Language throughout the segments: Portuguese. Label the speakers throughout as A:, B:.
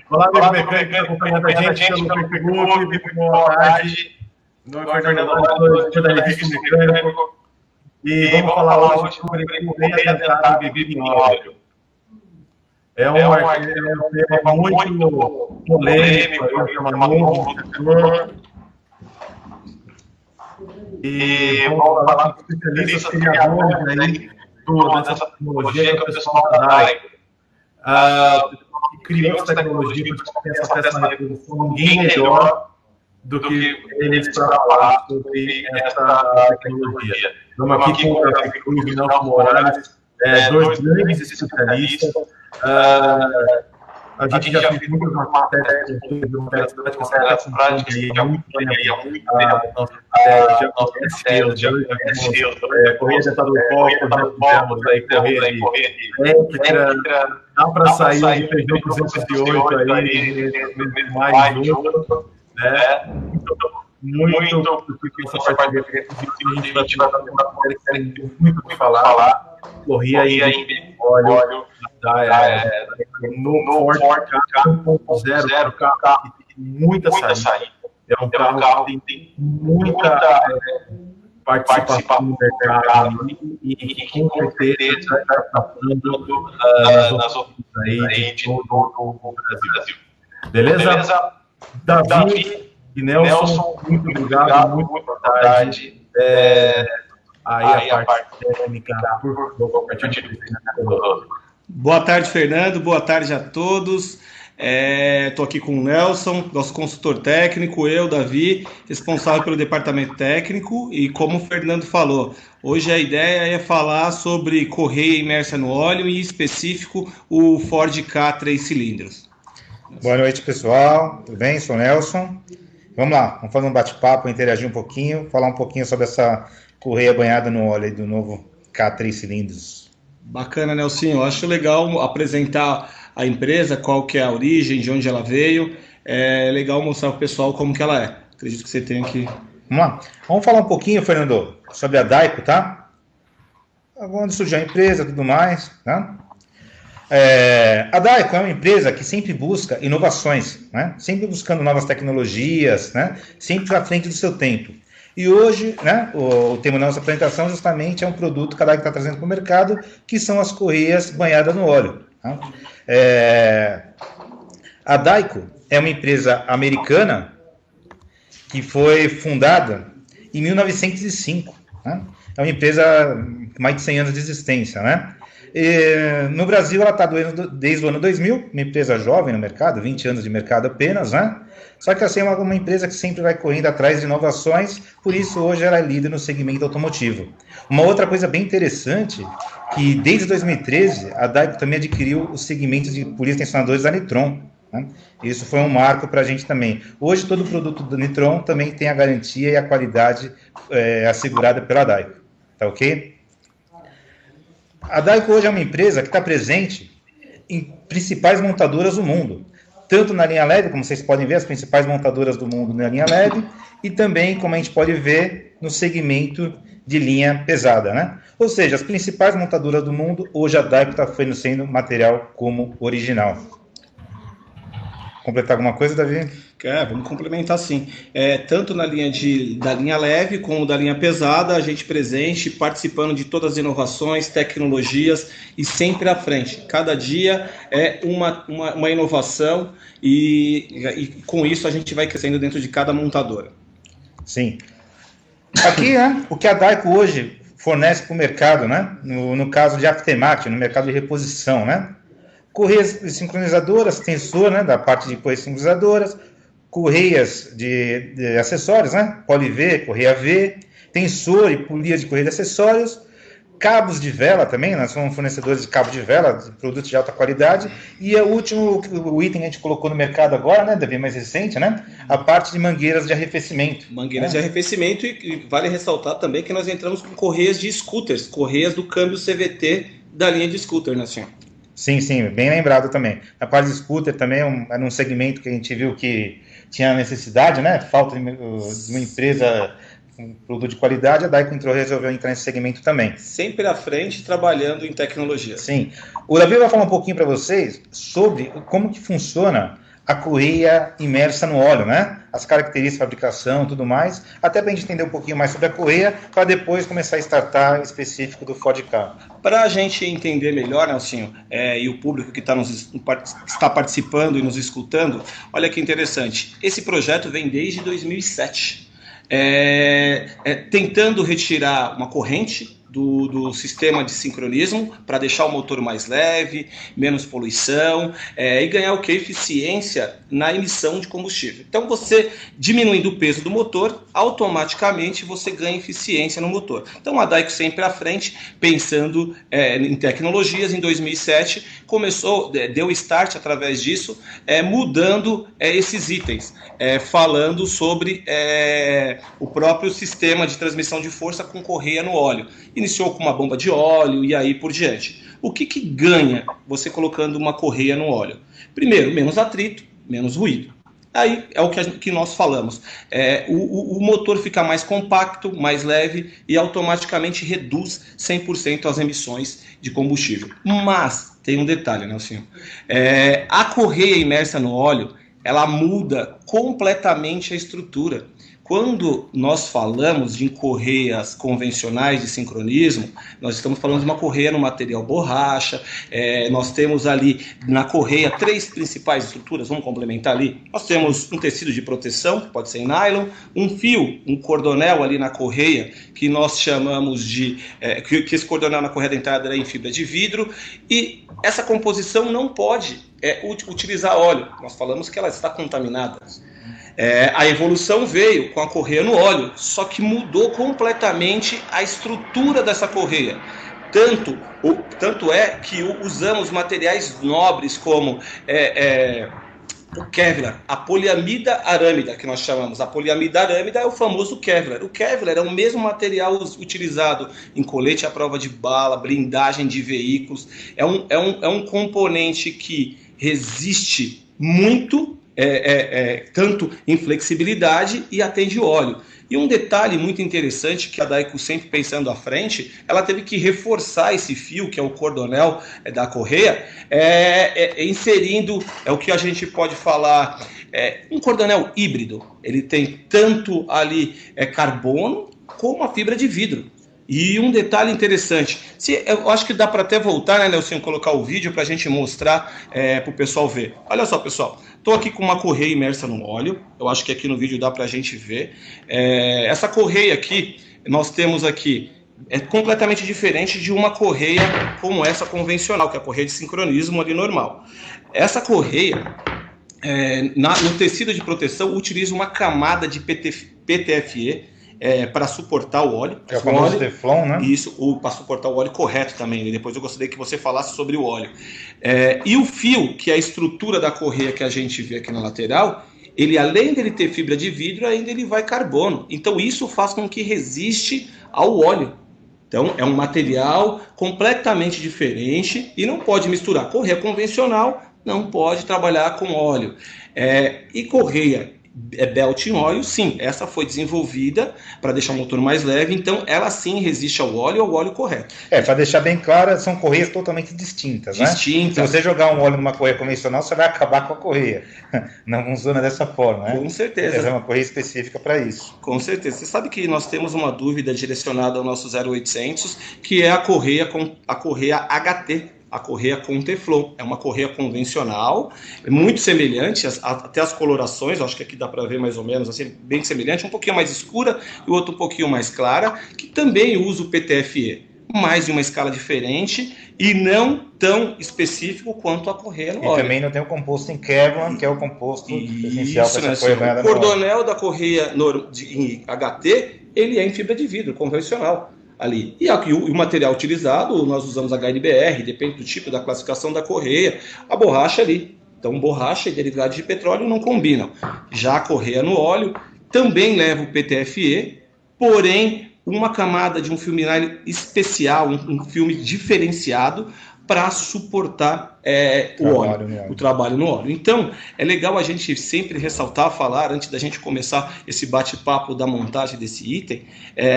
A: Olá, amigo mecânico, que está acompanhando a gente pelo Facebook, boa tarde. Meu nome é Fernando Lopes, sou da revista Mecânico. E vamos falar hoje sobre correia dentada embebida em óleo. É um tema muito polêmico, é um tema novo no setor. E vamos falar com especialistas criadores aí dessa tecnologia, que é o pessoal da Daico. Que criou essa tecnologia, que essa peça na reprodução, ninguém melhor do que eles para falar sobre essa tecnologia. Estamos aqui com o Luiz Nelson Morales, dois grandes especialistas. A gente já fez muitas matérias práticas, que é muito bem a nossa matéria, já correia dentada do copo, já fizemos aí correia elétrica, dá para sair de Peugeot 208 aí, mais outro, né? Muito, porque essa parte de a gente vai fazer uma matéria que tem muito para falar, correia em óleo, no Ford Ka 1.0, carro que tem muita saída. É um carro que tem muita participação no mercado e com certeza está passando nas outras aí de todo o Brasil. Beleza? Davi e Nelson, muito obrigado, muito boa tarde. Aí a parte técnica, por favor, compartilhe conosco.
B: Boa tarde, Fernando. Boa tarde a todos. Estou aqui com o Nelson, nosso consultor técnico, eu, Davi, responsável pelo departamento técnico. E como o Fernando falou, hoje a ideia é falar sobre correia imersa no óleo e, em específico, o Ford Ka 3 cilindros.
C: Boa noite, pessoal. Tudo bem? Sou o Nelson. Vamos lá, vamos fazer um bate-papo, interagir um pouquinho, falar um pouquinho sobre essa correia banhada no óleo do novo Ka 3 cilindros.
B: Bacana, Nelson. Eu acho legal apresentar a empresa, qual que é a origem, de onde ela veio. É legal mostrar para o pessoal como que ela é. Acredito que você tenha que...
C: Vamos lá. Vamos falar um pouquinho, Fernando, sobre a Daico, tá? Onde surgiu a empresa e tudo mais, tá? A Daico é uma empresa que sempre busca inovações, né? Sempre buscando novas tecnologias, né? Sempre à frente do seu tempo. E hoje, né, o tema da nossa apresentação justamente é um produto que a Daico está trazendo para o mercado, que são as correias banhadas no óleo. Tá? A Daico é uma empresa americana que foi fundada em 1905. Né? É uma empresa com mais de 100 anos de existência. Né? No Brasil, ela está desde o ano 2000, uma empresa jovem no mercado, 20 anos de mercado apenas, né? Só que assim, é uma empresa que sempre vai correndo atrás de inovações, por isso hoje ela é líder no segmento automotivo. Uma outra coisa bem interessante, que desde 2013 a Daico também adquiriu os segmentos de polias-tensionadores da Nitron. Né? Isso foi um marco para a gente também. Hoje todo produto da Nitron também tem a garantia e a qualidade assegurada pela Daico. Tá ok? A Daico hoje é uma empresa que está presente em principais montadoras do mundo, tanto na linha leve, como vocês podem ver, as principais montadoras do mundo na linha leve, e também, como a gente pode ver, no segmento de linha pesada, né? Ou seja, as principais montadoras do mundo, hoje a Daico está fornecendo material como original. Completar alguma coisa, Davi?
B: Vamos complementar sim. Tanto na linha da linha leve como da linha pesada, a gente presente, participando de todas as inovações, tecnologias e sempre à frente. Cada dia é uma inovação e com isso a gente vai crescendo dentro de cada montadora.
C: Sim. Aqui, né, o que a Daico hoje fornece para o mercado, né, no caso de aftermarket, no mercado de reposição, né? Correias sincronizadoras, tensor, né, da parte de correias sincronizadoras, correias de acessórios, né, Poli-V, correia V, tensor e polia de correia de acessórios, cabos de vela também, nós somos fornecedores de cabo de vela, de produtos de alta qualidade, e o último o item que a gente colocou no mercado agora, né, deve mais recente, né, a parte de mangueiras de arrefecimento.
B: Mangueiras de arrefecimento e vale ressaltar também que nós entramos com correias de scooters, correias do câmbio CVT da linha de scooter, né, senhor?
C: Sim, bem lembrado também. A parte de scooter também era um segmento que a gente viu que tinha necessidade, né? Falta de uma empresa um produto de qualidade, a Daico resolveu entrar nesse segmento também.
B: Sempre à frente, trabalhando em tecnologia.
C: Sim. O Davi vai falar um pouquinho para vocês sobre como que funciona a correia imersa no óleo, né? As características de fabricação, tudo mais, até para a gente entender um pouquinho mais sobre a correia, para depois começar a startar específico do Ford Ka.
B: Para a gente entender melhor, Nelsinho, e o público que está participando e nos escutando, olha que interessante, esse projeto vem desde 2007, tentando retirar uma corrente do sistema de sincronismo para deixar o motor mais leve, menos poluição e ganhar o que? Eficiência na emissão de combustível. Então você diminuindo o peso do motor, automaticamente você ganha eficiência no motor. Então a Daico sempre à frente, pensando em tecnologias, em 2007 começou, deu start através disso, mudando esses itens, falando sobre o próprio sistema de transmissão de força com correia no óleo. Iniciou com uma bomba de óleo e aí por diante. O que ganha você colocando uma correia no óleo? Primeiro, menos atrito, menos ruído. Aí é o que nós falamos. O motor fica mais compacto, mais leve e automaticamente reduz 100% as emissões de combustível. Mas tem um detalhe, Nelson. A correia imersa no óleo, ela muda completamente a estrutura. Quando nós falamos de correias convencionais de sincronismo, nós estamos falando de uma correia no material borracha, nós temos ali na correia 3 principais estruturas, vamos complementar ali. Nós temos um tecido de proteção, que pode ser em nylon, um fio, um cordonel ali na correia, que nós chamamos de... que esse cordonel na correia dentada é em fibra de vidro, e essa composição não pode utilizar óleo. Nós falamos que ela está contaminada. A evolução veio com a correia no óleo, só que mudou completamente a estrutura dessa correia. Tanto é que usamos materiais nobres como o Kevlar, a poliamida arâmida, que nós chamamos. A poliamida arâmida é o famoso Kevlar. O Kevlar é o mesmo material utilizado em colete à prova de bala, blindagem de veículos. É um componente que resiste muito, tanto em flexibilidade e atende óleo. E um detalhe muito interessante que a Daico, sempre pensando à frente, ela teve que reforçar esse fio, que é o cordonel da correia, inserindo, o que a gente pode falar, um cordonel híbrido. Ele tem tanto ali carbono como a fibra de vidro. E um detalhe interessante, eu acho que dá para até voltar, né, Nelson, colocar o vídeo para a gente mostrar para o pessoal ver. Olha só, pessoal, estou aqui com uma correia imersa no óleo, eu acho que aqui no vídeo dá para a gente ver. Essa correia aqui, nós temos aqui, completamente diferente de uma correia como essa convencional, que é a correia de sincronismo ali normal. Essa correia, no tecido de proteção, utiliza uma camada de PTFE, para suportar o óleo.
C: É o famoso Teflon, né?
B: Isso, para suportar o óleo correto também. Depois eu gostaria que você falasse sobre o óleo. E o fio, que é a estrutura da correia que a gente vê aqui na lateral, ele, além dele ter fibra de vidro, ainda ele vai carbono. Então isso faz com que resiste ao óleo. Então é um material completamente diferente e não pode misturar. Correia convencional não pode trabalhar com óleo. E correia belt em óleo, sim, essa foi desenvolvida para deixar o motor mais leve, então ela sim resiste ao óleo correto.
C: Para deixar bem claro, são correias totalmente distintas, né? Se você jogar um óleo numa correia convencional, você vai acabar com a correia. Não funciona dessa forma, né?
B: Com certeza.
C: Essa é uma correia específica para isso.
B: Com certeza. Você sabe que nós temos uma dúvida direcionada ao nosso 0800, que é a correia HT. A correia com Teflon, é uma correia convencional, muito semelhante, até as colorações, acho que aqui dá para ver mais ou menos, assim, bem semelhante, um pouquinho mais escura e o outro um pouquinho mais clara, que também usa o PTFE, mas de uma escala diferente e não tão específico quanto a correia no óleo.
C: E também não tem o composto em Kevlar, que é o composto essencial para essa correia.
B: O cordonel da correia em HT, ele é em fibra de vidro, convencional. Ali. E o material utilizado, nós usamos HNBR, depende do tipo da classificação da correia, a borracha ali. Então, borracha e derivados de petróleo não combinam. Já a correia no óleo também leva o PTFE, porém, uma camada de um filme especial, um filme diferenciado, para suportar o trabalho no óleo. Então, é legal a gente sempre ressaltar, falar, antes da gente começar esse bate-papo da montagem desse item,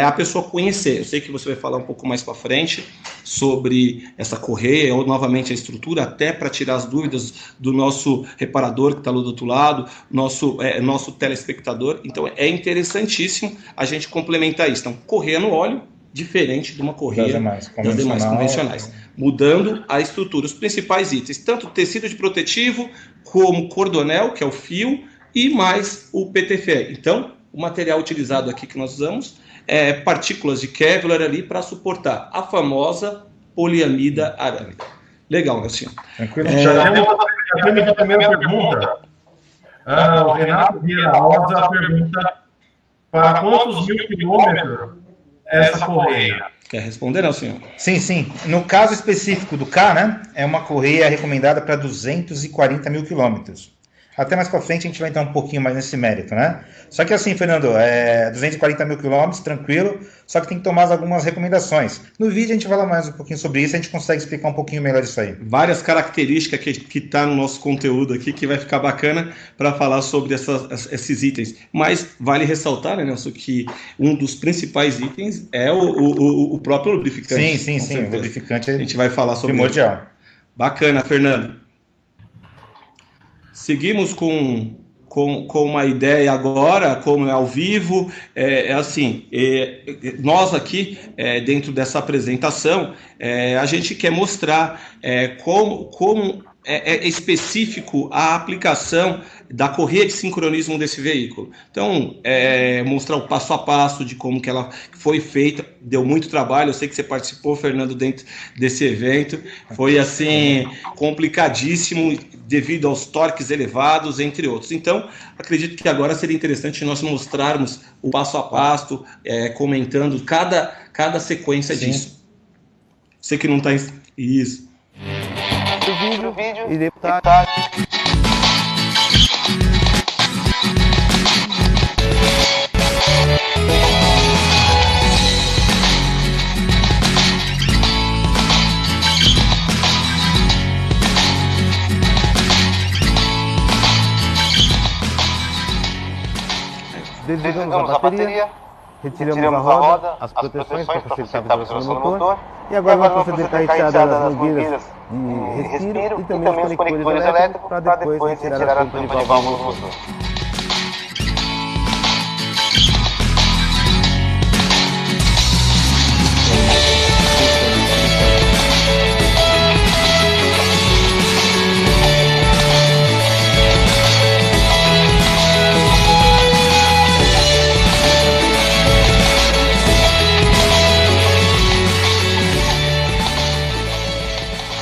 B: a pessoa conhecer. Eu sei que você vai falar um pouco mais para frente sobre essa correia, ou novamente a estrutura, até para tirar as dúvidas do nosso reparador que está lá do outro lado, nosso telespectador. Então, é interessantíssimo a gente complementar isso. Então, correia no óleo, diferente de uma correia das demais convencionais, mudando a estrutura, os principais itens, tanto tecido de protetivo, como cordonel, que é o fio, e mais o PTFE. Então, o material utilizado aqui que nós usamos é partículas de Kevlar ali para suportar a famosa poliamida arâmica. Legal, Nelson.
A: Tranquilo. Já temos a primeira pergunta. O Renato Vieira Rosa pergunta: para quantos mil quilômetros essa correia?
B: Quer responder, não, senhor?
C: Sim. No caso específico do K, né, é uma correia recomendada para 240 mil quilômetros. Até mais para frente a gente vai entrar um pouquinho mais nesse mérito, né? Só que assim, Fernando, 240 mil quilômetros, tranquilo, só que tem que tomar algumas recomendações. No vídeo a gente fala mais um pouquinho sobre isso, a gente consegue explicar um pouquinho melhor isso aí.
B: Várias características que tá no nosso conteúdo aqui, que vai ficar bacana para falar sobre esses itens. Mas vale ressaltar, né, Nelson, que um dos principais itens é o próprio lubrificante.
C: Sim, o lubrificante
B: a gente vai falar sobre
C: primordial.
B: Isso. Bacana, Fernando. Seguimos com uma ideia agora, como é ao vivo, nós aqui, dentro dessa apresentação, a gente quer mostrar como é específico a aplicação da correia de sincronismo desse veículo. Então, mostrar o passo a passo de como que ela foi feita. Deu muito trabalho, eu sei que você participou, Fernando, dentro desse evento. Foi, assim, complicadíssimo devido aos torques elevados, entre outros. Então, acredito que agora seria interessante nós mostrarmos o passo a passo, comentando cada sequência disso. Você que não está... Isso.
D: O vídeo e deputado. Desligamos a bateria, retiramos a roda, as proteções para facilitar a visualização do motor. E agora vamos proceder para a retirada das mangueiras de respiro e também os conectores elétricos para depois retirar a tampa de válvula do motor.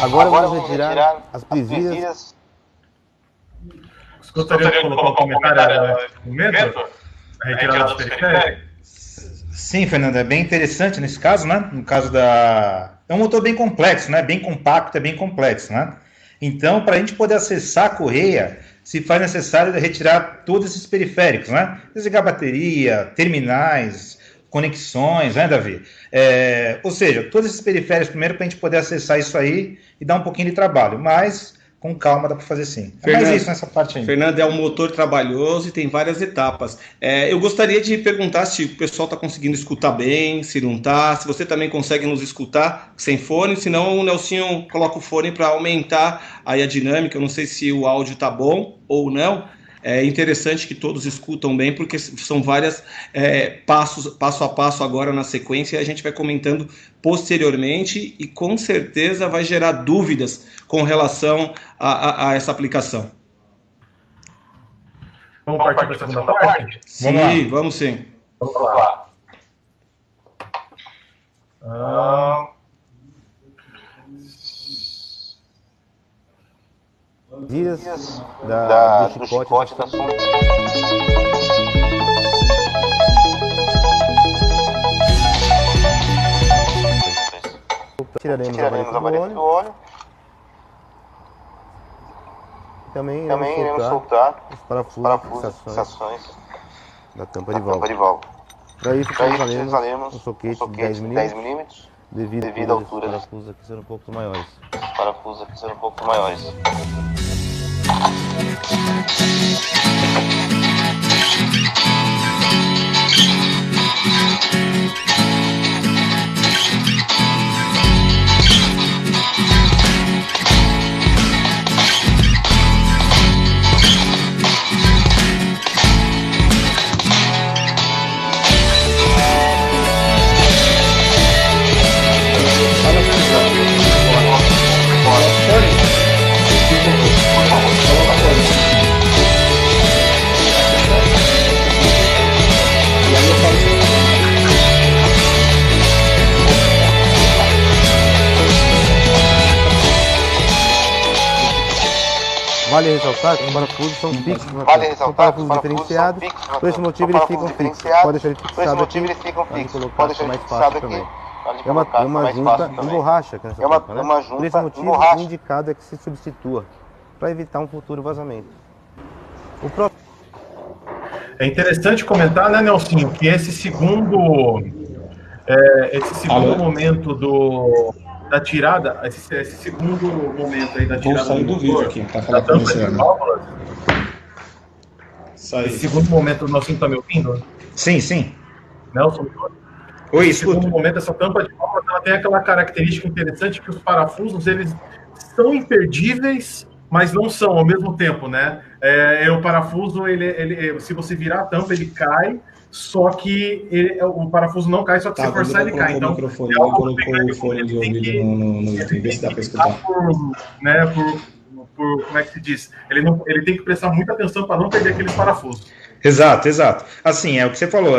D: Agora vamos retirar as presilhas.
A: Você gostaria de colocar um comentário no momento? A retirada das periféricas?
C: Sim, Fernando, é bem interessante nesse caso, né? No caso é um motor bem complexo, né? Bem compacto, é bem complexo, né? Então, para a gente poder acessar a correia, se faz necessário retirar todos esses periféricos, né? Desligar a bateria, terminais, conexões, né, Davi? Ou seja, todos esses periféricos primeiro para a gente poder acessar isso aí e dar um pouquinho de trabalho, mas com calma dá para fazer sim.
B: Fernando,
C: mais isso nessa parte aí.
B: Fernando, é um motor trabalhoso e tem várias etapas. Eu gostaria de perguntar se o pessoal está conseguindo escutar bem, se não está, se você também consegue nos escutar sem fone, senão o Nelsinho coloca o fone para aumentar aí a dinâmica. Eu não sei se o áudio está bom ou não. É interessante que todos escutam bem, porque são várias passo a passo agora na sequência, e a gente vai comentando posteriormente e com certeza vai gerar dúvidas com relação a essa aplicação.
A: Vamos partir para a segunda parte?
B: Sim, vamos sim.
A: Vamos lá.
D: Dias do chicote da sonda. Tiraremos a vareta do óleo. Também iremos soltar os parafusos e fixações da tampa de válvula. Para isso, utilizaremos um soquete de 10 mm devido à altura dos parafusos aqui serem um pouco maiores. Vale ressaltar que os parafusos são fixos, são parafusos diferenciados, por esse motivo eles ficam fixos. Pode deixar ele fixado aqui, pode colocar mais fácil também. É uma junta em borracha, por esse motivo o indicado é que se substitua, para evitar um futuro vazamento.
A: É interessante comentar, né, Nelsinho, que esse segundo momento da tirada, esse segundo momento aí da tirada.
B: Vou sair do vídeo aqui, para falar com você.
A: Esse segundo momento, o Nelson tá me ouvindo?
C: Sim.
A: Nelson?
C: Oi,
A: esse segundo momento, essa tampa de válvula, ela tem aquela característica interessante que os parafusos, eles são imperdíveis, mas não são ao mesmo tempo, né? O parafuso, se você virar a tampa, ele cai, só que o parafuso não cai, só que se forçar ele cai. Então,
B: colocou o fone de ouvido no YouTube, vê se dá para escutar.
A: Como é que se diz? Ele tem que prestar muita atenção para não perder aqueles parafusos.
C: Exato. Assim, é o que você falou.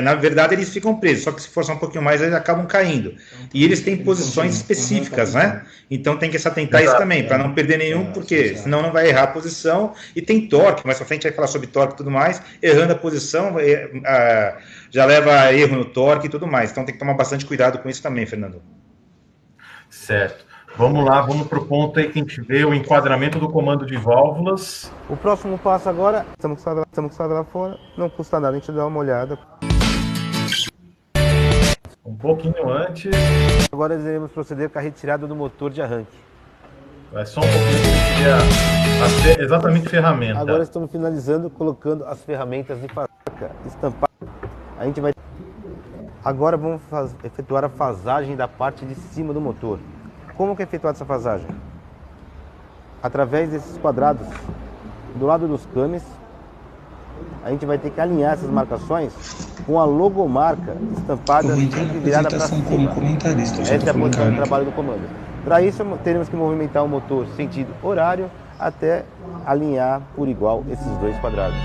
C: Na verdade, eles ficam presos, só que se forçar um pouquinho mais, eles acabam caindo. E eles têm posições específicas, né? Então tem que se atentar a isso também, para não perder nenhum, porque senão não vai errar a posição. E tem torque, mais pra frente vai falar sobre torque e tudo mais. Errando a posição, já leva a erro no torque e tudo mais. Então tem que tomar bastante cuidado com isso também, Fernando.
A: Certo. Vamos lá, vamos para o ponto aí que a gente vê o enquadramento do comando de válvulas.
D: O próximo passo agora, estamos com o quadro lá fora, não custa nada a gente dar uma olhada.
A: Um pouquinho antes.
D: Agora iremos proceder com a retirada do motor de arranque.
A: Vai só um pouquinho, que exatamente ferramenta.
D: Agora estamos finalizando, colocando as ferramentas de faca estampar. A gente vai... Agora vamos efetuar a fasagem da parte de cima do motor. Como que é efetuada essa fasagem? Através desses quadrados, do lado dos cames, a gente vai ter que alinhar essas marcações com a logomarca estampada sempre virada para cima. Essa é a posição de trabalho do comando. Para isso, teremos que movimentar o motor sentido horário até alinhar por igual esses dois quadrados.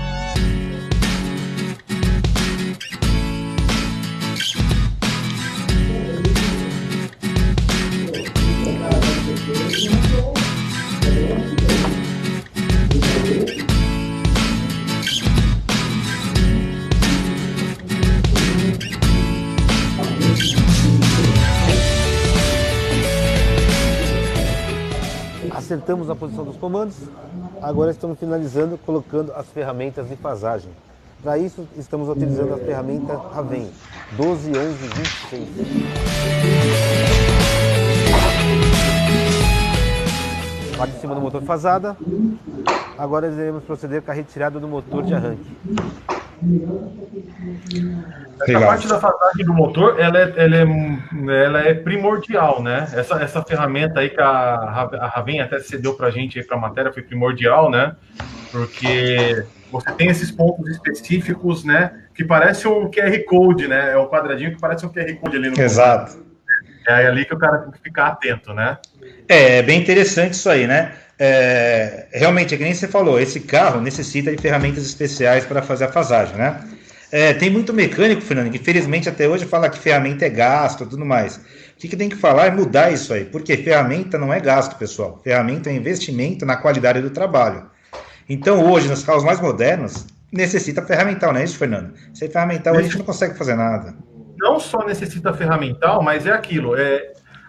D: Acertamos a posição dos comandos, agora estamos finalizando colocando as ferramentas de fasagem. Para isso, estamos utilizando a ferramenta Raven 121126. Parte de cima do motor fasada, agora iremos proceder com a retirada do motor de arranque.
A: Essa parte da fasagem do motor, ela é primordial, né? Essa ferramenta aí que a Raven até cedeu para a gente aí para a matéria foi primordial, né? Porque você tem esses pontos específicos, né? Que parece um QR Code, né? É um quadradinho que parece um QR Code ali no
C: Exato.
A: Comando. É ali que o cara tem que ficar atento, né?
C: É bem interessante isso aí, né? Realmente, é que nem você falou, esse carro necessita de ferramentas especiais para fazer a fasagem, né? Tem muito mecânico, Fernando, que infelizmente até hoje fala que ferramenta é gasto e tudo mais. O que tem que falar é mudar isso aí, porque ferramenta não é gasto, pessoal. Ferramenta é investimento na qualidade do trabalho. Então, hoje, nos carros mais modernos, necessita ferramental, não é isso, Fernando? Sem ferramental, a gente não consegue fazer nada.
A: Não só necessita ferramental, mas é aquilo.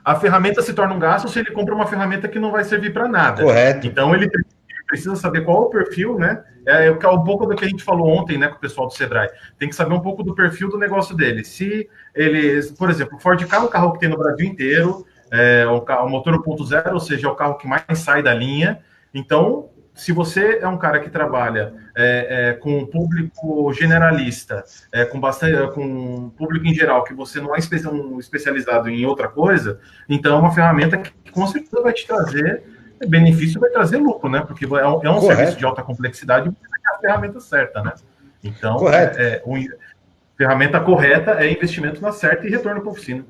A: A ferramenta se torna um gasto se ele compra uma ferramenta que não vai servir para nada.
C: Correto.
A: Então, ele precisa de precisa saber qual é o perfil, né? É um pouco do que a gente falou ontem, né, com o pessoal do Sebrae. Tem que saber um pouco do perfil do negócio dele. Se ele, por exemplo, o Ford Ka é um carro que tem no Brasil inteiro, o motor 1.0, ou seja, é o carro que mais sai da linha. Então, se você é um cara que trabalha com um público generalista, com público em geral, que você não é um especializado em outra coisa, então é uma ferramenta que com certeza vai te trazer benefício, vai trazer lucro, né? Porque é um serviço de alta complexidade, você vai ter a ferramenta certa, né? Então, ferramenta correta é investimento na certa e retorno para a oficina.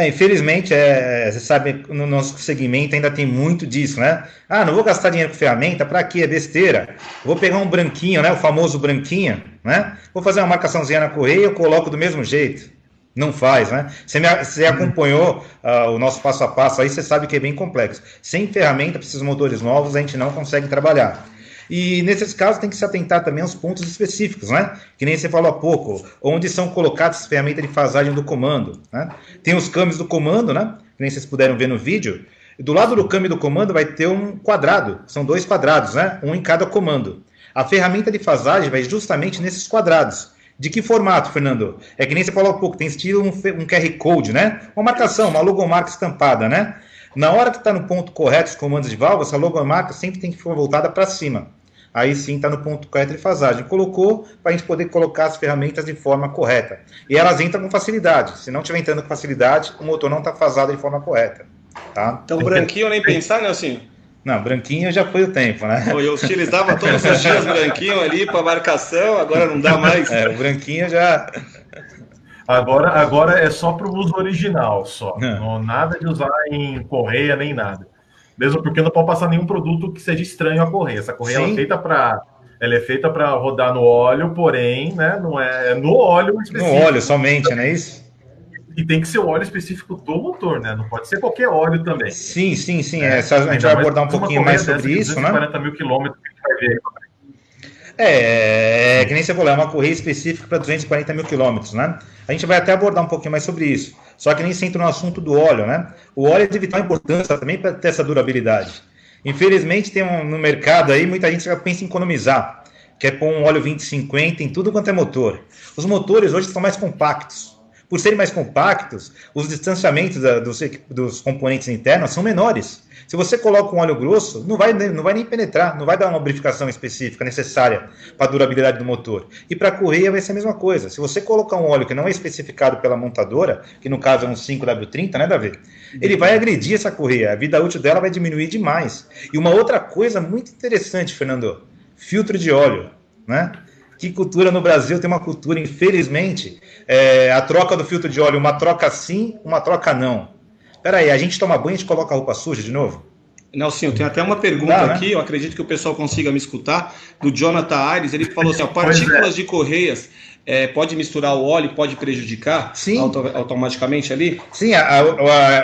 C: Infelizmente, você sabe, no nosso segmento ainda tem muito disso, né? Não vou gastar dinheiro com ferramenta, para quê? É besteira. Vou pegar um branquinho, né? O famoso branquinho, né? Vou fazer uma marcaçãozinha na correia e eu coloco do mesmo jeito. Não faz, né? Você acompanhou o nosso passo a passo aí, você sabe que é bem complexo. Sem ferramenta, para esses motores novos, a gente não consegue trabalhar. E nesses casos tem que se atentar também aos pontos específicos, né? Que nem você falou há pouco, onde são colocadas as ferramentas de fasagem do comando, né? Tem os câmbios do comando, né? Que nem vocês puderam ver no vídeo. E do lado do câmbio do comando vai ter um quadrado, são 2 quadrados, né? Um em cada comando. A ferramenta de fasagem vai justamente nesses quadrados. De que formato, Fernando? É que nem você falou há pouco, tem estilo um QR Code, né? Uma marcação, uma logomarca estampada, né? Na hora que está no ponto correto os comandos de válvula, essa logomarca sempre tem que ficar voltada para cima. Aí sim está no ponto correto de fasagem. Colocou para a gente poder colocar as ferramentas de forma correta. E elas entram com facilidade. Se não estiver entrando com facilidade, o motor não está fasado de forma correta. Tá?
B: Então, branquinho nem pensar, né, assim?
C: Não, branquinho já foi o tempo, né?
B: Eu utilizava todos os dias branquinho ali para marcação, agora não dá mais.
C: O branquinho já...
A: Agora é só para o uso original, só. Não, nada de usar em correia nem nada. Mesmo porque não pode passar nenhum produto que seja estranho à correia. Essa correia ela é feita para rodar no óleo, porém, né, não é no óleo específico.
C: No óleo somente, não é isso?
A: E tem que ser o óleo específico do motor, né? Não pode ser qualquer óleo também.
C: Sim. A gente vai abordar um pouquinho mais sobre isso, né?
A: 40 mil quilômetros que a gente vai ver aí.
C: Que nem você falou, é uma correia específica para 240 mil quilômetros, né? A gente vai até abordar um pouquinho mais sobre isso. Só que nem se entra no assunto do óleo, né? O óleo é de vital importância também para ter essa durabilidade. Infelizmente, tem no mercado aí, muita gente já pensa em economizar, quer pôr um óleo 2050 em tudo quanto é motor. Os motores hoje são mais compactos. Por serem mais compactos, os distanciamentos dos componentes internos são menores. Se você coloca um óleo grosso, não vai nem penetrar, não vai dar uma lubrificação específica necessária para a durabilidade do motor. E para a correia vai ser a mesma coisa. Se você colocar um óleo que não é especificado pela montadora, que no caso é um 5W30, né, Davi? Ele vai agredir essa correia, a vida útil dela vai diminuir demais. E uma outra coisa muito interessante, Fernando, filtro de óleo, né? Que cultura no Brasil tem uma cultura, infelizmente, a troca do filtro de óleo, uma troca sim, uma troca não. Peraí, a gente toma banho e a gente coloca a roupa suja de novo?
B: Nelson, tem até uma pergunta aqui, eu acredito que o pessoal consiga me escutar, do Jonathan Aires, ele falou assim, partículas de correias, pode misturar o óleo, pode prejudicar automaticamente ali?
C: Sim,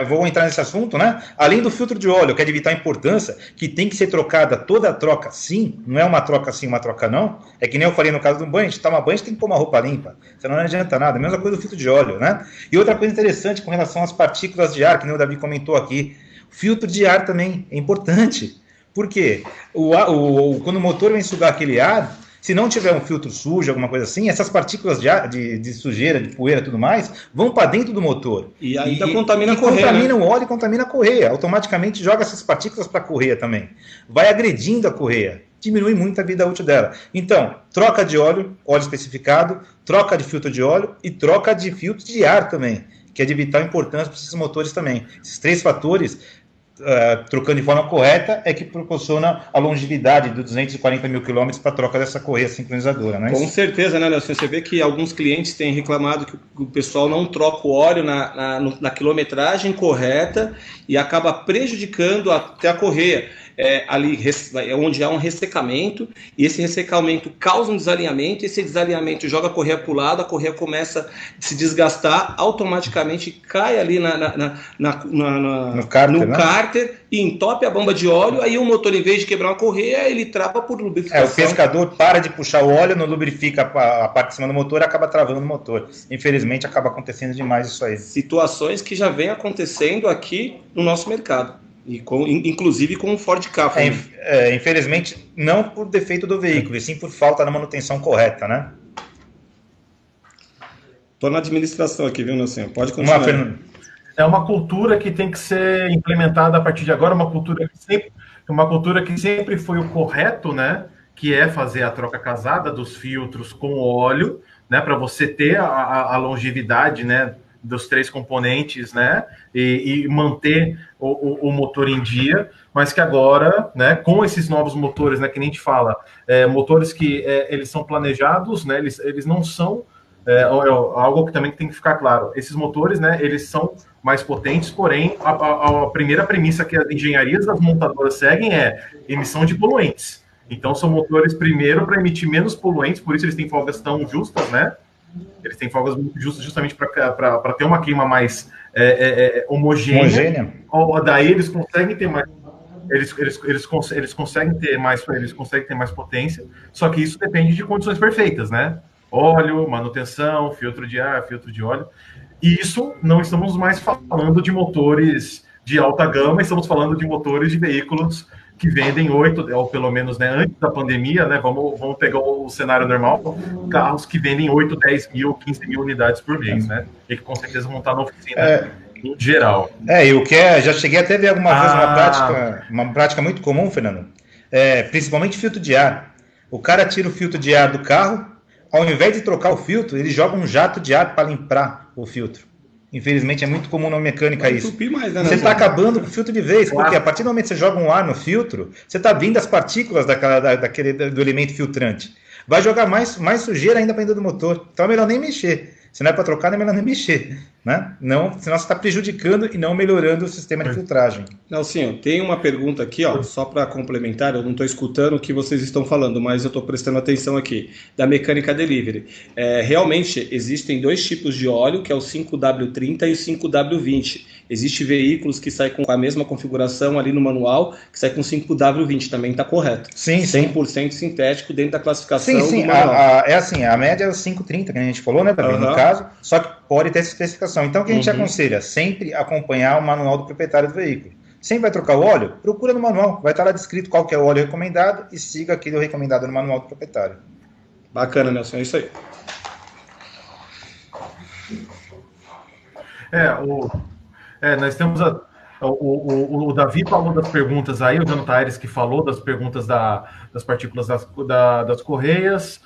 C: vou entrar nesse assunto, né? Além do filtro de óleo, que é de vital importância, que tem que ser trocada toda a troca sim, não é uma troca sim, uma troca não, é que nem eu falei no caso do banho, a gente toma banho, a gente tem que pôr uma roupa limpa, senão não adianta nada, a mesma coisa do filtro de óleo, né? E outra coisa interessante com relação às partículas de ar, que nem o Davi comentou aqui, filtro de ar também é importante, por quê? Quando o motor vai sugar aquele ar, se não tiver um filtro sujo, alguma coisa assim, essas partículas de sujeira, de poeira e tudo mais, vão para dentro do motor.
B: E ainda contamina a correia.
C: Contamina o óleo e contamina a correia. Automaticamente joga essas partículas para a correia também. Vai agredindo a correia. Diminui muito a vida útil dela. Então, troca de óleo especificado, troca de filtro de óleo e troca de filtro de ar também, que é de vital importância para esses motores também. Esses 3 fatores, trocando de forma correta, é que proporciona a longevidade de 240 mil quilômetros para a troca dessa correia sincronizadora, não é?
B: Com certeza, né, Nelson? Você vê que alguns clientes têm reclamado que o pessoal não troca o óleo na quilometragem correta e acaba prejudicando até a correia. Ali onde há um ressecamento, e esse ressecamento causa um desalinhamento, e esse desalinhamento joga a correia para o lado, a correia começa a se desgastar, automaticamente cai ali no cárter e entope a bomba de óleo, aí o motor, em vez de quebrar uma correia, ele trava por lubrificação.
C: O pescador para de puxar o óleo, não lubrifica a parte de cima do motor e acaba travando o motor. Infelizmente, acaba acontecendo demais isso aí.
B: Situações que já vem acontecendo aqui no nosso mercado. Inclusive com o Ford Ka.
C: Infelizmente, não por defeito do veículo, e sim por falta da manutenção correta, né?
B: Estou na administração aqui, viu, Nelson? Pode continuar.
A: É uma cultura que tem que ser implementada a partir de agora, uma cultura que sempre foi o correto, né? Que é fazer a troca casada dos filtros com óleo, né? Para você ter a longevidade, né? Dos 3 componentes, né? E manter o motor em dia, mas que agora, né? Com esses novos motores, né? Que nem a gente fala, motores que eles são planejados, né? Eles não são algo que também tem que ficar claro. Esses motores, né? Eles são mais potentes, porém a primeira premissa que as engenharias das montadoras seguem é emissão de poluentes. Então são motores primeiro para emitir menos poluentes, por isso eles têm folgas tão justas, né? Eles têm folgas muito justas justamente para ter uma queima mais homogênea. Daí eles conseguem ter mais. Eles conseguem ter mais potência, só que isso depende de condições perfeitas, né? Óleo, manutenção, filtro de ar, filtro de óleo. E isso não estamos mais falando de motores de alta gama, estamos falando de motores de veículos que vendem 8, ou pelo menos, né, antes da pandemia, né, vamos pegar o cenário normal, carros que vendem 8, 10 mil, 15 mil unidades por mês, né, e que com certeza vão estar na oficina em geral.
C: E o que já cheguei até a ver alguma vez uma prática muito comum, Fernando, principalmente filtro de ar. O cara tira o filtro de ar do carro, ao invés de trocar o filtro, ele joga um jato de ar para limpar o filtro. Infelizmente é muito comum na mecânica isso. Você está acabando com o filtro de vez, porque a partir do momento que você joga um ar no filtro, você está vindo as partículas do elemento filtrante. Vai jogar mais sujeira ainda para dentro do motor. Então é melhor nem mexer. Se não é para trocar, não é melhor nem mexer, né? Não, senão você está prejudicando e não melhorando o sistema de filtragem.
B: Nelsinho, tem uma pergunta aqui, ó, só para complementar, eu não estou escutando o que vocês estão falando, mas eu estou prestando atenção aqui, da mecânica delivery. Realmente, existem 2 tipos de óleo, que é o 5W30 e o 5W20. Existem veículos que saem com a mesma configuração ali no manual, que sai com 5W20, também está correto.
C: Sim,
B: 100% sintético dentro da classificação
C: do manual. A média é o 530, que a gente falou, né, Davi, no caso, só que pode ter essa especificação. Então, o que a gente aconselha? Sempre acompanhar o manual do proprietário do veículo. Sempre vai trocar o óleo? Procura no manual. Vai estar lá descrito qual que é o óleo recomendado e siga aquele recomendado no manual do proprietário.
B: Bacana, Nelson, é isso aí.
A: Nós temos o Davi falou das perguntas aí, o Jonathan Aires que falou das perguntas das partículas das correias,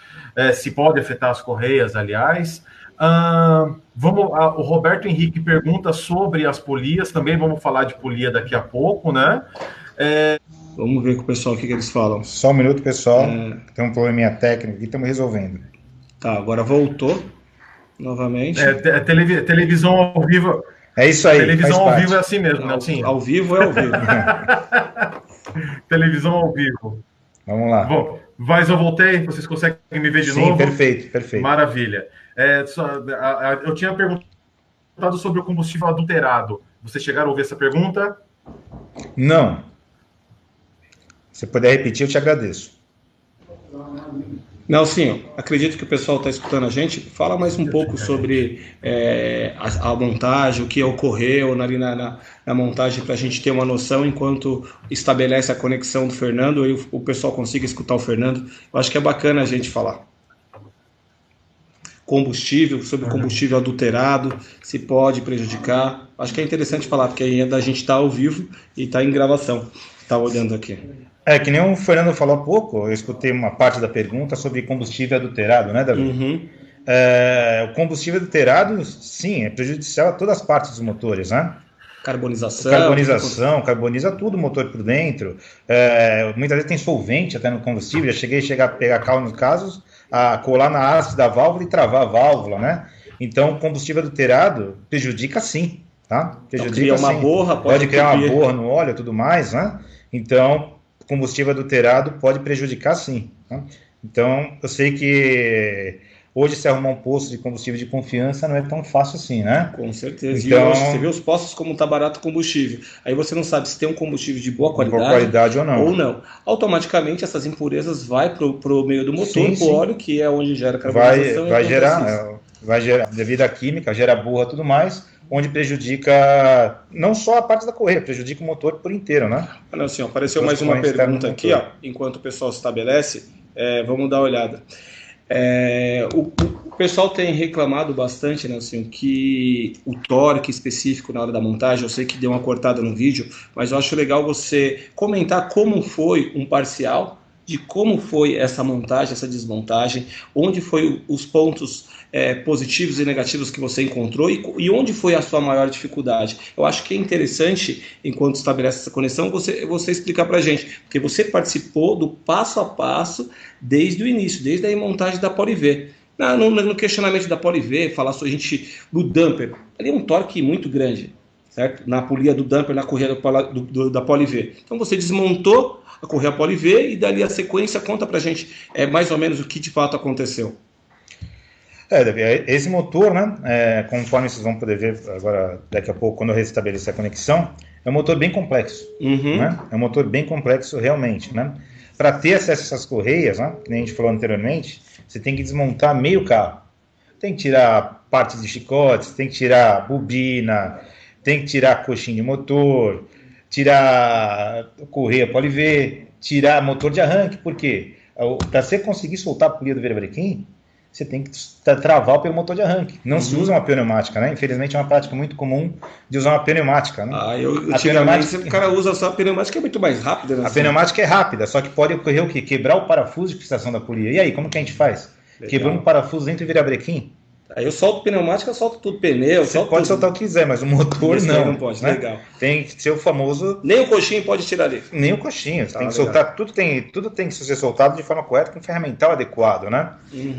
A: se pode afetar as correias, aliás. O Roberto Henrique pergunta sobre as polias, também vamos falar de polia daqui a pouco, né?
B: Vamos ver com o pessoal o que eles falam.
C: Só um minuto, pessoal, tem um probleminha técnico aqui, estamos resolvendo.
B: Tá, agora voltou novamente.
A: Televisão ao vivo.
C: É isso aí.
A: Televisão ao vivo é assim mesmo, né? Assim.
B: Ao vivo é ao vivo.
A: Televisão ao vivo.
C: Vamos lá.
A: Bom, mas eu voltei, vocês conseguem me ver de novo?
C: Sim, perfeito.
A: Maravilha. Eu tinha perguntado sobre o combustível adulterado. Vocês chegaram a ouvir essa pergunta?
C: Não. Se puder repetir, eu te agradeço.
B: Nelsinho, acredito que o pessoal está escutando a gente. Fala mais um pouco sobre a montagem, o que ocorreu ali na montagem, para a gente ter uma noção, enquanto estabelece a conexão do Fernando e o pessoal consiga escutar o Fernando. Eu acho que é bacana a gente falar. Sobre combustível adulterado, se pode prejudicar. Acho que é interessante falar, porque ainda a gente está ao vivo e está em gravação. Está olhando aqui.
C: Que nem o Fernando falou há pouco, eu escutei uma parte da pergunta sobre combustível adulterado, né, Davi? O combustível adulterado, sim, é prejudicial a todas as partes dos motores, né?
B: Carbonização,
C: carboniza tudo o motor por dentro. Muitas vezes tem solvente até no combustível, já cheguei a pegar carro nos casos, a colar na haste da válvula e travar a válvula, né? Então, o combustível adulterado prejudica sim, tá? Prejudica
B: uma borra,
C: pode criar uma borra no óleo e tudo mais, né? Então, combustível adulterado pode prejudicar sim, tá? Então, eu sei que hoje se arrumar um posto de combustível de confiança não é tão fácil assim, né?
B: Com certeza.
C: Então,
B: e hoje você vê os postos como tá barato o combustível. Aí você não sabe se tem um combustível de boa qualidade
C: ou não.
B: Automaticamente essas impurezas vai pro meio do motor, pro óleo, que é onde gera carbonização.
C: Vai gerar, devido à química, gera borra e tudo mais. onde prejudica não só a parte da correia, prejudica o motor por inteiro, né?
B: Olha assim, apareceu mais uma pergunta aqui, ó, enquanto o pessoal se estabelece, vamos dar uma olhada. O pessoal tem reclamado bastante, né, assim, que o torque específico na hora da montagem, eu sei que deu uma cortada no vídeo, mas eu acho legal você comentar como foi um parcial, de como foi essa montagem, essa desmontagem, onde foi os pontos positivos e negativos que você encontrou e onde foi a sua maior dificuldade. Eu acho que é interessante, enquanto estabelece essa conexão, você explicar para a gente, porque você participou do passo a passo desde o início, desde a montagem da Poliv. No questionamento da Poliv, falar sobre a gente do dumper, ali é um torque muito grande, certo? Na polia do dumper, na correia da Poliv. Então você desmontou a correia Poliv e dali a sequência conta pra gente mais ou menos o que de fato aconteceu.
C: Davi, esse motor, né, conforme vocês vão poder ver agora, daqui a pouco, quando eu restabelecer a conexão, é um motor bem complexo, né? É um motor bem complexo realmente, né? Para ter acesso a essas correias, né, que nem a gente falou anteriormente, você tem que desmontar meio carro. Tem que tirar partes de chicotes, tem que tirar bobina, tem que tirar coxinha de motor, tirar correia Poliv, tirar motor de arranque, porque para você conseguir soltar a polia do virabrequim, você tem que travar o motor de arranque. Não se usa uma pneumática, né? Infelizmente é uma prática muito comum de usar uma pneumática, né?
B: O cara usa só a pneumática, é muito mais rápida, né?
C: A pneumática é rápida, só que pode ocorrer o quê? Quebrar o parafuso de fixação da polia. E aí, como que a gente faz? Legal. Quebrou um parafuso dentro do virabrequim.
B: Aí eu solto pneumática, eu solto tudo, pneu,
C: você pode soltar o que quiser, mas o motor não
B: pode,
C: né?
B: Legal.
C: Tem que ser o famoso...
B: Nem o coxinho pode tirar ali.
C: Nem o coxinho, você tem que soltar, tudo tem que ser soltado de forma correta, com ferramental adequado, né?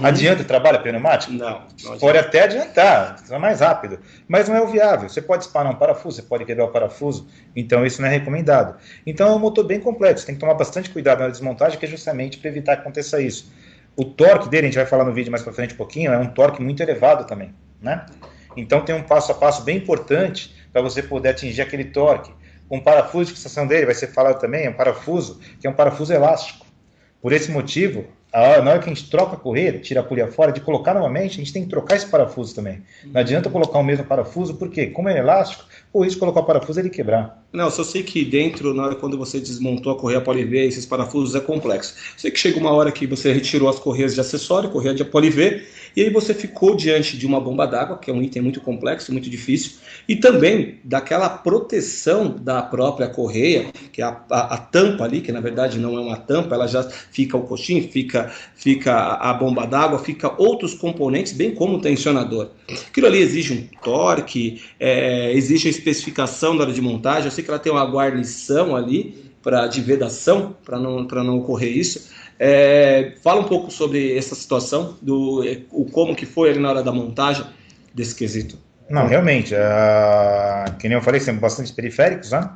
C: Adianta o trabalho a pneumática?
B: Não
C: pode até adiantar, é mais rápido, mas não é o viável. Você pode disparar um parafuso, você pode quebrar o parafuso, então isso não é recomendado. Então é um motor bem complexo, tem que tomar bastante cuidado na desmontagem, que é justamente para evitar que aconteça isso. O torque dele, a gente vai falar no vídeo mais para frente um pouquinho, é um torque muito elevado também, né? Então tem um passo a passo bem importante para você poder atingir aquele torque. Um parafuso de fixação dele, vai ser falado também, é um parafuso que é um parafuso elástico. Por esse motivo, na hora que a gente troca a correia, tira a polia fora, de colocar novamente, a gente tem que trocar esse parafuso também. Não adianta colocar o mesmo parafuso, porque como é elástico, por isso colocar o parafuso ele quebrar.
B: Não, eu só sei que dentro, na hora quando você desmontou a correia Poliv, esses parafusos é complexo. Eu sei que chega uma hora que você retirou as correias de acessório, correia de Poliv, e aí você ficou diante de uma bomba d'água, que é um item muito complexo, muito difícil, e também daquela proteção da própria correia, que é a tampa ali, que na verdade não é uma tampa, ela já fica o coxinho, fica a bomba d'água, fica outros componentes, bem como o tensionador. Aquilo ali exige um torque, exige a especificação na hora de montagem. Eu sei que ela tem uma guarnição ali de vedação, para não ocorrer isso. Fala um pouco sobre essa situação, como que foi ali na hora da montagem desse quesito.
C: Não, realmente, que nem eu falei, são bastante periféricos, né?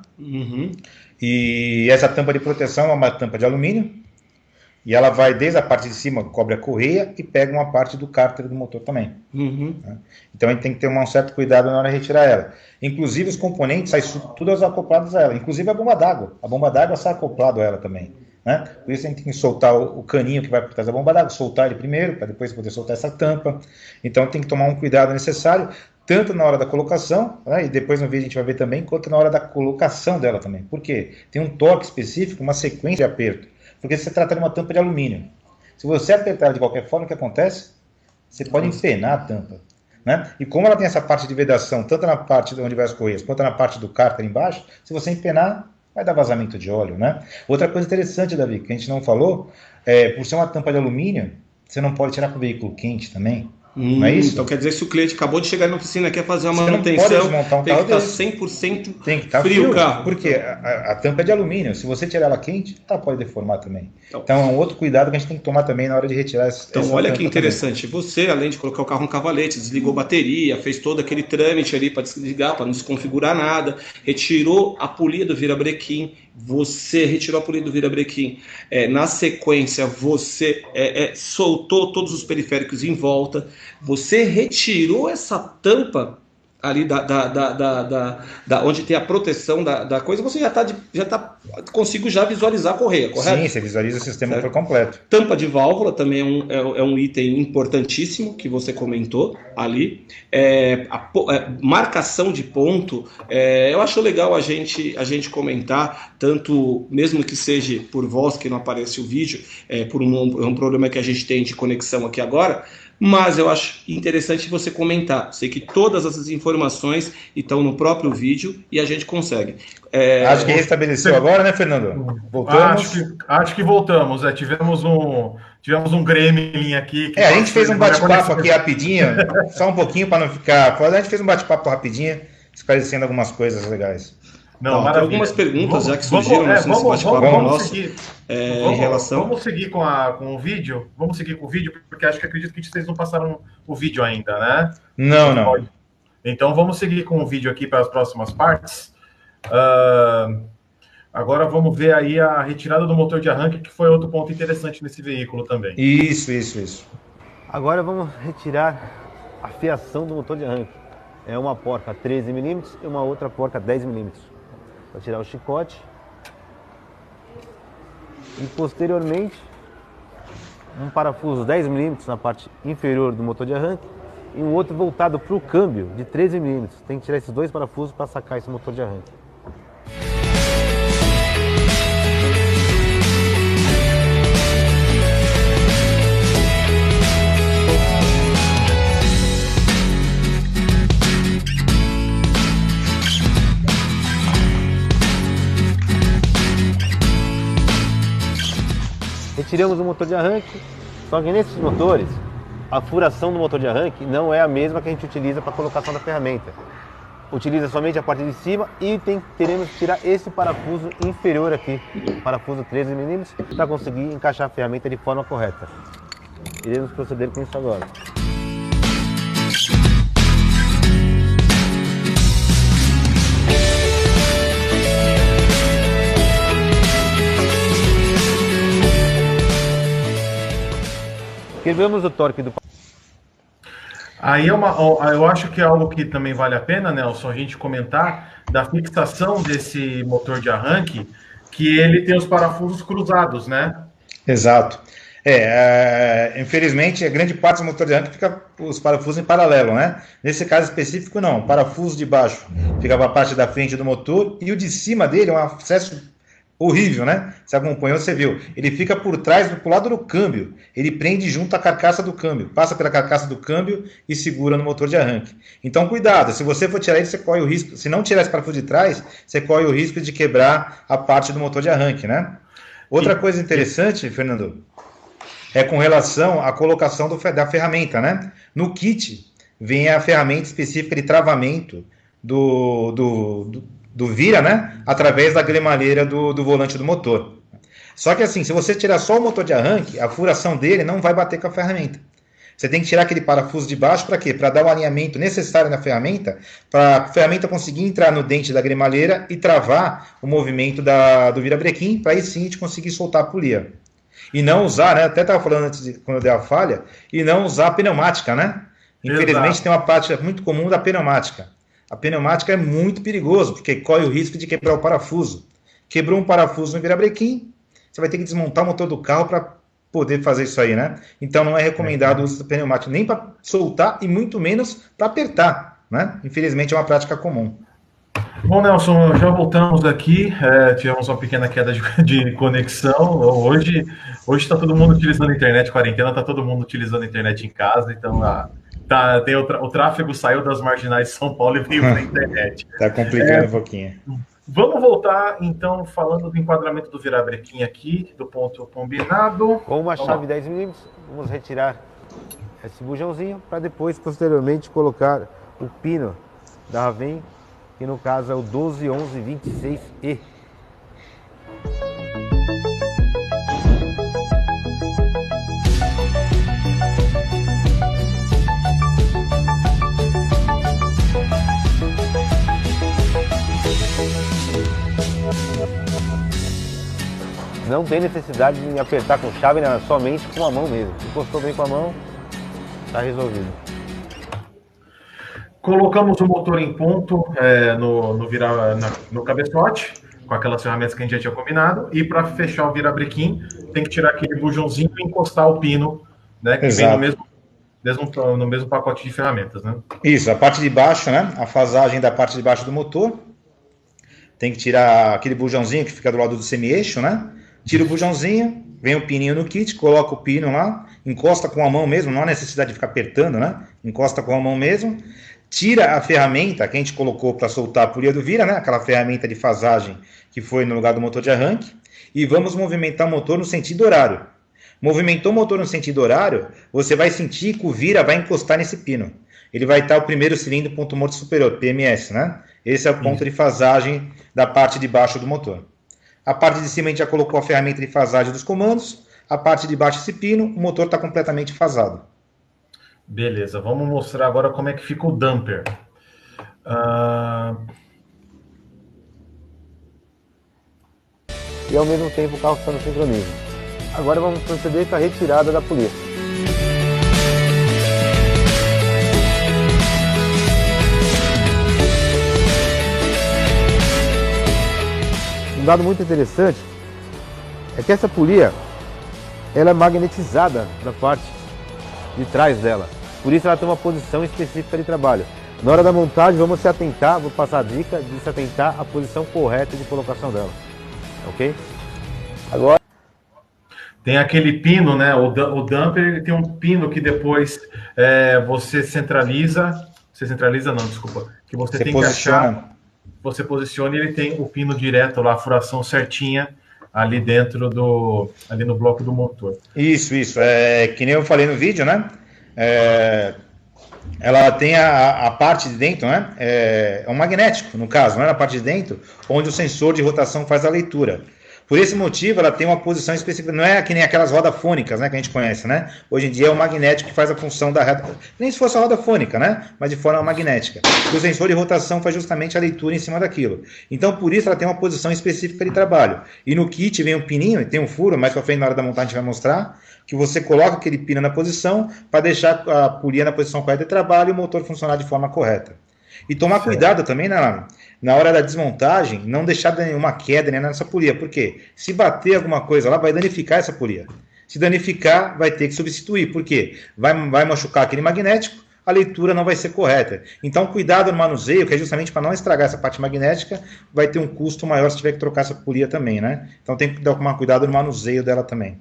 C: E essa tampa de proteção é uma tampa de alumínio, e ela vai desde a parte de cima, cobre a correia, e pega uma parte do cárter do motor também. Né? Então a gente tem que ter um certo cuidado na hora de retirar ela. Inclusive os componentes, saem todos acoplados a ela, inclusive a bomba d'água. A bomba d'água sai acoplado a ela também. Né? Por isso a gente tem que soltar o caninho que vai por trás da bomba d'água, soltar ele primeiro, para depois poder soltar essa tampa. Então tem que tomar um cuidado necessário, tanto na hora da colocação, né, e depois no vídeo a gente vai ver também, quanto na hora da colocação dela também. Por quê? Tem um toque específico, uma sequência de aperto. Porque se trata de uma tampa de alumínio. Se você apertar ela de qualquer forma, o que acontece? Você pode empenar a tampa. Né? E como ela tem essa parte de vedação, tanto na parte de onde vai as correias, quanto na parte do cárter embaixo, se você empenar, vai dar vazamento de óleo. Né? Outra coisa interessante, Davi, que a gente não falou, por ser uma tampa de alumínio, você não pode tirar com o veículo quente também. Não é isso?
B: Então quer dizer, se o cliente acabou de chegar na oficina, quer fazer uma manutenção, tem que estar 100% frio o carro.
C: Porque a tampa é de alumínio, se você tirar ela quente, ela pode deformar também. Então é um outro cuidado que a gente tem que tomar também na hora de retirar essa
B: Então olha que interessante, também. Você, além de colocar o carro no cavalete, desligou a bateria, fez todo aquele trâmite ali para desligar, para não desconfigurar nada, retirou a polia do virabrequim, você retirou a polia do virabrequim, na sequência você soltou todos os periféricos em volta, você retirou essa tampa ali onde tem a proteção da coisa, você consigo já visualizar a correia, correto?
C: Sim, você visualiza o sistema por completo.
B: Tampa de válvula também é um item importantíssimo que você comentou ali. Marcação de ponto, eu acho legal a gente comentar, tanto mesmo que seja por voz, que não aparece o vídeo, por um problema que a gente tem de conexão aqui agora, mas eu acho interessante você comentar. Sei que todas essas informações estão no próprio vídeo e a gente consegue.
C: Acho que restabeleceu agora, né, Fernando?
A: Voltamos? Acho que voltamos. Tivemos um gremlin aqui.
C: A gente fez um bate-papo aqui rapidinho, só um pouquinho para não ficar fora. A gente fez um bate-papo rapidinho, esclarecendo algumas coisas legais.
B: Não, tem algumas perguntas já que surgiram nesse bate-papo nosso em relação...
A: Vamos seguir com o vídeo? Vamos seguir com o vídeo, porque acredito que vocês não passaram o vídeo ainda, né?
C: Não.
A: Então vamos seguir com o vídeo aqui para as próximas partes. Agora vamos ver aí a retirada do motor de arranque, que foi outro ponto interessante nesse veículo também.
C: Isso.
D: Agora vamos retirar a fiação do motor de arranque. É uma porca 13 mm e uma outra porca 10 mm. Vou tirar o chicote e posteriormente um parafuso 10 mm na parte inferior do motor de arranque e um outro voltado para o câmbio de 13 mm. Tem que tirar esses dois parafusos para sacar esse motor de arranque. Retiramos o motor de arranque, só que nesses motores, a furação do motor de arranque não é a mesma que a gente utiliza para a colocação da ferramenta. Utiliza somente a parte de cima e teremos que tirar esse parafuso inferior aqui, parafuso 13 mm, para conseguir encaixar a ferramenta de forma correta. Iremos proceder com isso agora. Quebramos o torque do...
A: Aí eu acho que é algo que também vale a pena, Nelson, a gente comentar da fixação desse motor de arranque, que ele tem os parafusos cruzados, né?
C: Exato. Infelizmente, a grande parte do motor de arranque fica os parafusos em paralelo, né? Nesse caso específico, não. O parafuso de baixo fica para a parte da frente do motor e o de cima dele é um acesso horrível, né? Você acompanhou, você viu. Ele fica por trás, pro lado do câmbio. Ele prende junto à carcaça do câmbio. Passa pela carcaça do câmbio e segura no motor de arranque. Então, cuidado. Se você for tirar ele, você corre o risco... Se não tirar esse parafuso de trás, você corre o risco de quebrar a parte do motor de arranque, né? Outra coisa interessante, Fernando, é com relação à colocação da ferramenta, né? No kit, vem a ferramenta específica de travamento do vira, né? Através da gremalheira do volante do motor. Só que assim, se você tirar só o motor de arranque, a furação dele não vai bater com a ferramenta. Você tem que tirar aquele parafuso de baixo para quê? Para dar o alinhamento necessário na ferramenta, para a ferramenta conseguir entrar no dente da gremalheira e travar o movimento do virabrequim, para aí sim a gente conseguir soltar a polia. E não usar, né? Até estava falando antes, quando eu dei a falha, e não usar a pneumática, né? Infelizmente Exato. Tem uma prática muito comum da pneumática. A pneumática é muito perigoso, porque corre o risco de quebrar o parafuso. Quebrou um parafuso no virabrequim, você vai ter que desmontar o motor do carro para poder fazer isso aí, né? Então não é recomendado o uso da pneumática, nem para soltar e muito menos para apertar, né? Infelizmente é uma prática comum.
A: Bom, Nelson, já voltamos aqui, tivemos uma pequena queda de conexão. Hoje está todo mundo utilizando a internet, quarentena, está todo mundo utilizando a internet em casa, então tem o tráfego saiu das marginais de São Paulo e veio para a internet.
C: Está complicando um pouquinho.
A: Vamos voltar, então, falando do enquadramento do virabrequim aqui, do ponto combinado.
D: Com uma chave 10 mm, vamos retirar esse bujãozinho para depois, posteriormente, colocar o pino da Ravem, que no caso é o 121126E. Não tem necessidade de apertar com chave, né? Somente com a mão mesmo. Encostou bem com a mão, está resolvido.
A: Colocamos o motor em ponto no cabeçote, com aquelas ferramentas que a gente já tinha combinado, e para fechar o virabrequim, tem que tirar aquele bujãozinho e encostar o pino, né, que vem no mesmo pacote de ferramentas, né?
C: Isso, a parte de baixo, né, a fasagem da parte de baixo do motor, tem que tirar aquele bujãozinho que fica do lado do semi-eixo, né? Tira o bujãozinho, vem o pininho no kit, coloca o pino lá, encosta com a mão mesmo, não há necessidade de ficar apertando, né? Encosta com a mão mesmo, tira a ferramenta que a gente colocou para soltar a polia do vira, né? Aquela ferramenta de fasagem que foi no lugar do motor de arranque, e vamos movimentar o motor no sentido horário. Movimentou o motor no sentido horário, você vai sentir que o vira vai encostar nesse pino. Ele vai estar o primeiro cilindro ponto morto superior, PMS, né? Esse é o ponto de fasagem da parte de baixo do motor. A parte de cima a gente já colocou a ferramenta de fasagem dos comandos, a parte de baixo esse pino, o motor está completamente fasado.
A: Beleza, vamos mostrar agora como é que fica o damper.
D: E ao mesmo tempo o carro está no sincronismo. Agora vamos proceder com a retirada da polia. Um dado muito interessante é que essa polia ela é magnetizada na parte de trás dela. Por isso ela tem uma posição específica de trabalho. Na hora da montagem vamos se atentar, vou passar a dica de se atentar à posição correta de colocação dela. Ok? Agora
A: tem aquele pino, né? O damper ele tem um pino que depois você centraliza. Você centraliza não, desculpa. Que você tem
C: posiciona.
A: Que achar. Você posiciona e ele tem o pino direto lá, a furação certinha ali dentro ali no bloco do motor.
C: Isso. Que nem eu falei no vídeo, né? Ela tem a parte de dentro, né? É um magnético, no caso, não é na parte de dentro, onde o sensor de rotação faz a leitura. Por esse motivo, ela tem uma posição específica, não é que nem aquelas rodas fônicas, né, que a gente conhece, né? Hoje em dia é o magnético que faz a função da roda, nem se fosse a roda fônica, né? Mas de forma magnética. O sensor de rotação faz justamente a leitura em cima daquilo. Então, por isso, ela tem uma posição específica de trabalho. E no kit vem um pininho, tem um furo, mais pra frente na hora da montagem a gente vai mostrar, que você coloca aquele pino na posição para deixar a polia na posição correta de trabalho e o motor funcionar de forma correta. E tomar cuidado também na hora da desmontagem, não deixar nenhuma queda nessa polia. Por quê? Se bater alguma coisa lá, vai danificar essa polia. Se danificar, vai ter que substituir. Por quê? Vai machucar aquele magnético, a leitura não vai ser correta. Então, cuidado no manuseio, que é justamente para não estragar essa parte magnética, vai ter um custo maior se tiver que trocar essa polia também, né? Então, tem que tomar cuidado no manuseio dela também.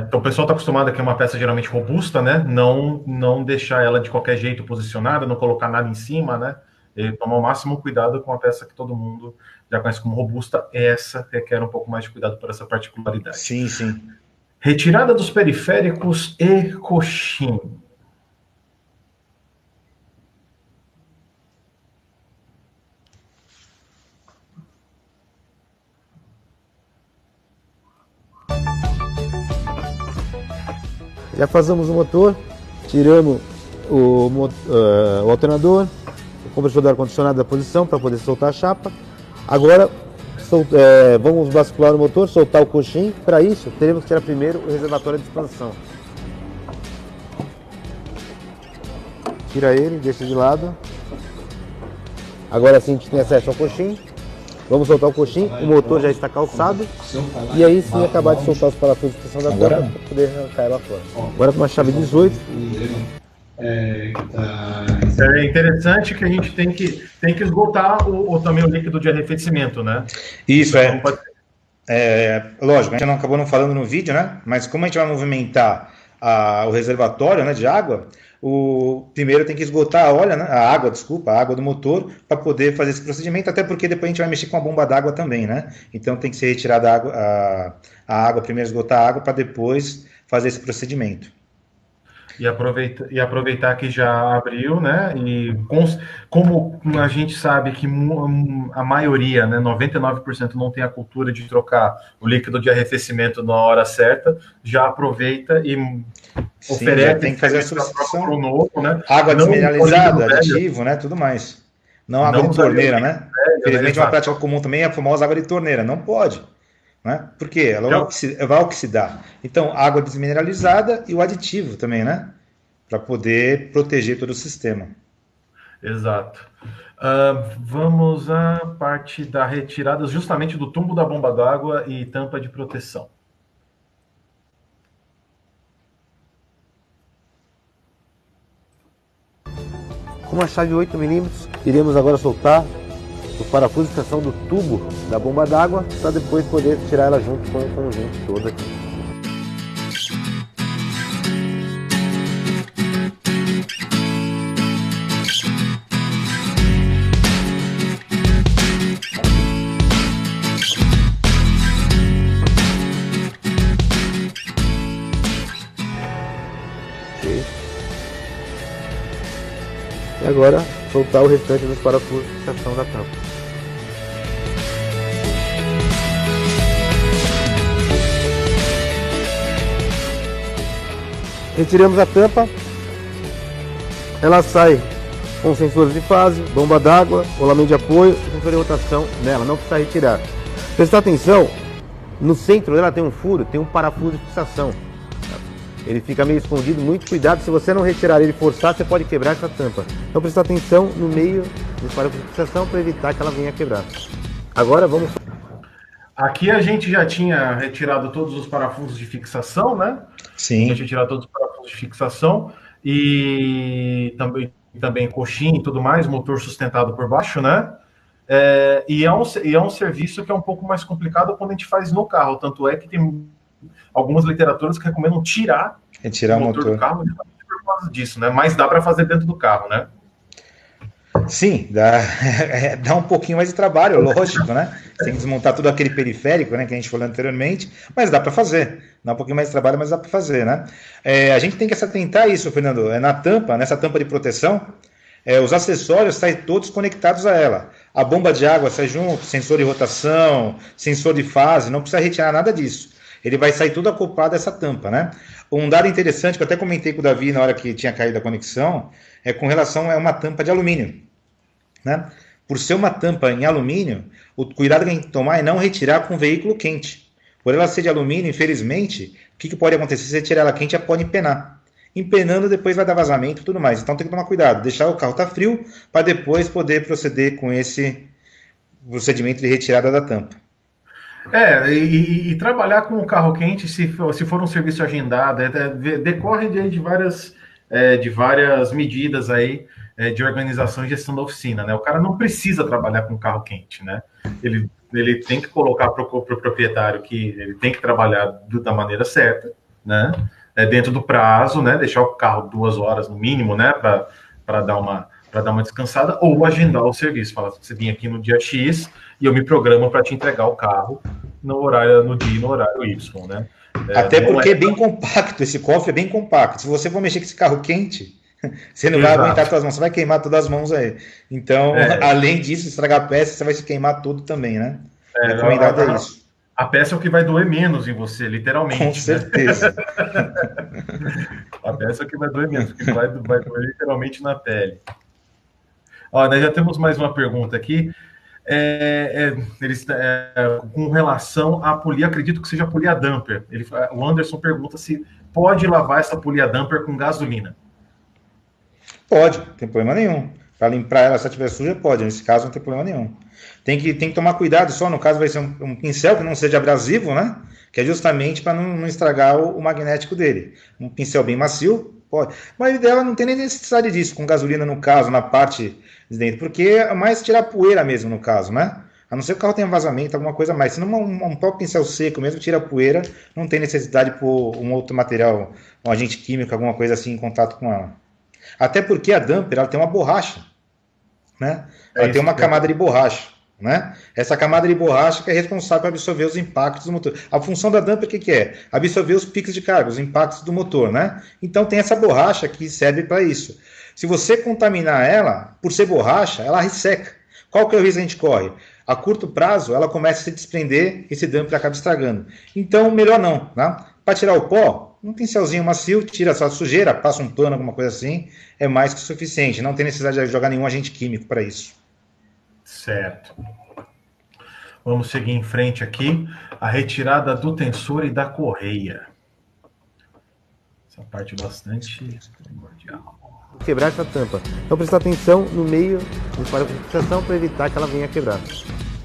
A: Então, o pessoal está acostumado a que é uma peça geralmente robusta, né? Não deixar ela de qualquer jeito posicionada, não colocar nada em cima, né? E tomar o máximo cuidado com uma peça que todo mundo já conhece como robusta. Essa requer um pouco mais de cuidado por essa particularidade.
C: Sim.
A: Retirada dos periféricos e coxim.
D: já fazemos o motor, tiramos o alternador, o compressor do ar-condicionado da posição para poder soltar a chapa. Agora vamos bascular o motor, soltar o coxim. Para isso, teremos que tirar primeiro o reservatório de expansão. Tira ele, deixa de lado. Agora sim a gente tem acesso ao coxim. Vamos soltar o coxim, o motor já está calçado. E aí sim acabar de soltar os parafusos de extensão da tampa para poder arrancar ela fora. Agora com uma chave 18.
A: É interessante que a gente tem que esgotar também o líquido de arrefecimento, né?
C: Isso, lógico, a gente acabou não falando no vídeo, né? Mas como a gente vai movimentar o reservatório, né, de água, primeiro tem que esgotar a água do motor para poder fazer esse procedimento, até porque depois a gente vai mexer com a bomba d'água também, né? Então tem que ser retirada a água, primeiro esgotar a água para depois fazer esse procedimento.
A: E aproveitar que já abriu, né? E como a gente sabe que a maioria, né, 99% não tem a cultura de trocar o líquido de arrefecimento na hora certa, já aproveita e oferece.
C: Tem que fazer a substituição.
A: Novo, né?
C: Água desmineralizada, aditivo, né? Tudo mais. Não água de torneira, né? Infelizmente, uma prática comum também é a famosa água de torneira. Não pode. Né? Porque ela vai oxidar. Então, água desmineralizada e o aditivo também, né? para poder proteger todo o sistema.
A: Exato. Vamos à parte da retirada justamente do tubo da bomba d'água e tampa de proteção.
D: Com uma chave 8 mm, iremos agora soltar os parafusos de fixação do tubo da bomba d'água para depois poder tirar ela junto com o conjunto todo aqui. E agora soltar o restante dos parafusos de fixação da tampa. Retiramos a tampa, ela sai com sensores de fase, bomba d'água, rolamento de apoio e sensor de rotação nela, não precisa retirar. Prestar atenção, no centro dela tem um furo, tem um parafuso de fixação. Ele fica meio escondido, muito cuidado, se você não retirar ele e forçar, você pode quebrar essa tampa. Então prestar atenção no meio do parafuso de fixação para evitar que ela venha quebrar. Agora vamos...
A: Aqui a gente já tinha retirado todos os parafusos de fixação, né?
C: Sim.
A: A gente tinha tirado todos os parafusos de fixação e também coxinha e tudo mais, motor sustentado por baixo, né? E é um serviço que é um pouco mais complicado quando a gente faz no carro, tanto é que tem algumas literaturas que recomendam retirar o motor do carro por causa disso, né? Mas dá para fazer dentro do carro, né?
C: Sim, dá um pouquinho mais de trabalho, lógico, né? Tem que desmontar todo aquele periférico, né, que a gente falou anteriormente, mas dá para fazer. Dá um pouquinho mais de trabalho, mas dá para fazer, né? A gente tem que se atentar a isso, Fernando. Na tampa, nessa tampa de proteção, os acessórios saem todos conectados a ela. A bomba de água sai junto, sensor de rotação, sensor de fase, não precisa retirar nada disso. Ele vai sair tudo acoplado a essa tampa, né? Um dado interessante que eu até comentei com o Davi na hora que tinha caído a conexão, é com relação a uma tampa de alumínio, né? Por ser uma tampa em alumínio, o cuidado que a gente tem que tomar é não retirar com veículo quente. Por ela ser de alumínio, infelizmente, o que pode acontecer? Se você tirar ela quente, ela pode empenar. Empenando, depois vai dar vazamento e tudo mais. Então tem que tomar cuidado, deixar o carro estar frio, para depois poder proceder com esse procedimento de retirada da tampa.
A: E trabalhar com o carro quente, se for um serviço agendado, decorre de várias medidas aí de organização e gestão da oficina, né? O cara não precisa trabalhar com carro quente, né? Ele tem que colocar para o proprietário que ele tem que trabalhar da maneira certa, né? Dentro do prazo, né? Deixar o carro 2 horas no mínimo, né? Para dar uma descansada, ou agendar o serviço. Falar que você vinha aqui no dia X e eu me programo para te entregar o carro no dia e no horário Y, né?
C: Até porque é bem compacto, esse cofre é bem compacto. Se você for mexer com esse carro quente, você não vai aguentar todas as mãos, você vai queimar todas as mãos aí. Então, além disso, estragar a peça, você vai se queimar tudo também, né? Recomendado é isso.
A: A peça é o que vai doer menos em você, literalmente.
C: Com certeza.
A: Né? A peça é o que vai doer menos, porque vai doer literalmente na pele. Ó, nós já temos mais uma pergunta aqui. Com relação à polia, acredito que seja a polia damper. O Anderson pergunta se pode lavar essa polia damper com gasolina.
C: Pode, não tem problema nenhum. Para limpar ela, se ela estiver suja, pode. Nesse caso, não tem problema nenhum. Tem que tomar cuidado só, no caso vai ser um pincel que não seja abrasivo, né? Que é justamente para não estragar o magnético dele. Um pincel bem macio, pode. Mas dela não tem nem necessidade disso, com gasolina no caso, na parte de dentro, porque é mais tirar poeira mesmo no caso, né? A não ser que o carro tenha vazamento, alguma coisa mais. Se não um próprio pincel seco mesmo, tira a poeira, não tem necessidade de pôr um outro material, um agente químico, alguma coisa assim em contato com ela. Até porque a damper, ela tem uma borracha, né? Ela tem uma camada de borracha, né? Essa camada de borracha que é responsável por absorver os impactos do motor. A função da damper, o que é? Absorver os picos de carga, os impactos do motor, né? Então tem essa borracha que serve para isso. Se você contaminar ela, por ser borracha, ela resseca. Qual que é o risco que a gente corre? A curto prazo, ela começa a se desprender e esse damper acaba estragando. Então, melhor não, né? Para tirar o pó, um pincelzinho macio, tira só a sujeira, passa um pano, alguma coisa assim, é mais que suficiente. Não tem necessidade de jogar nenhum agente químico para isso.
A: Certo. Vamos seguir em frente aqui. A retirada do tensor e da correia. Essa parte bastante primordial.
D: Quebrar essa tampa. Então prestar atenção no meio do parafuso de fixação para evitar que ela venha a quebrar.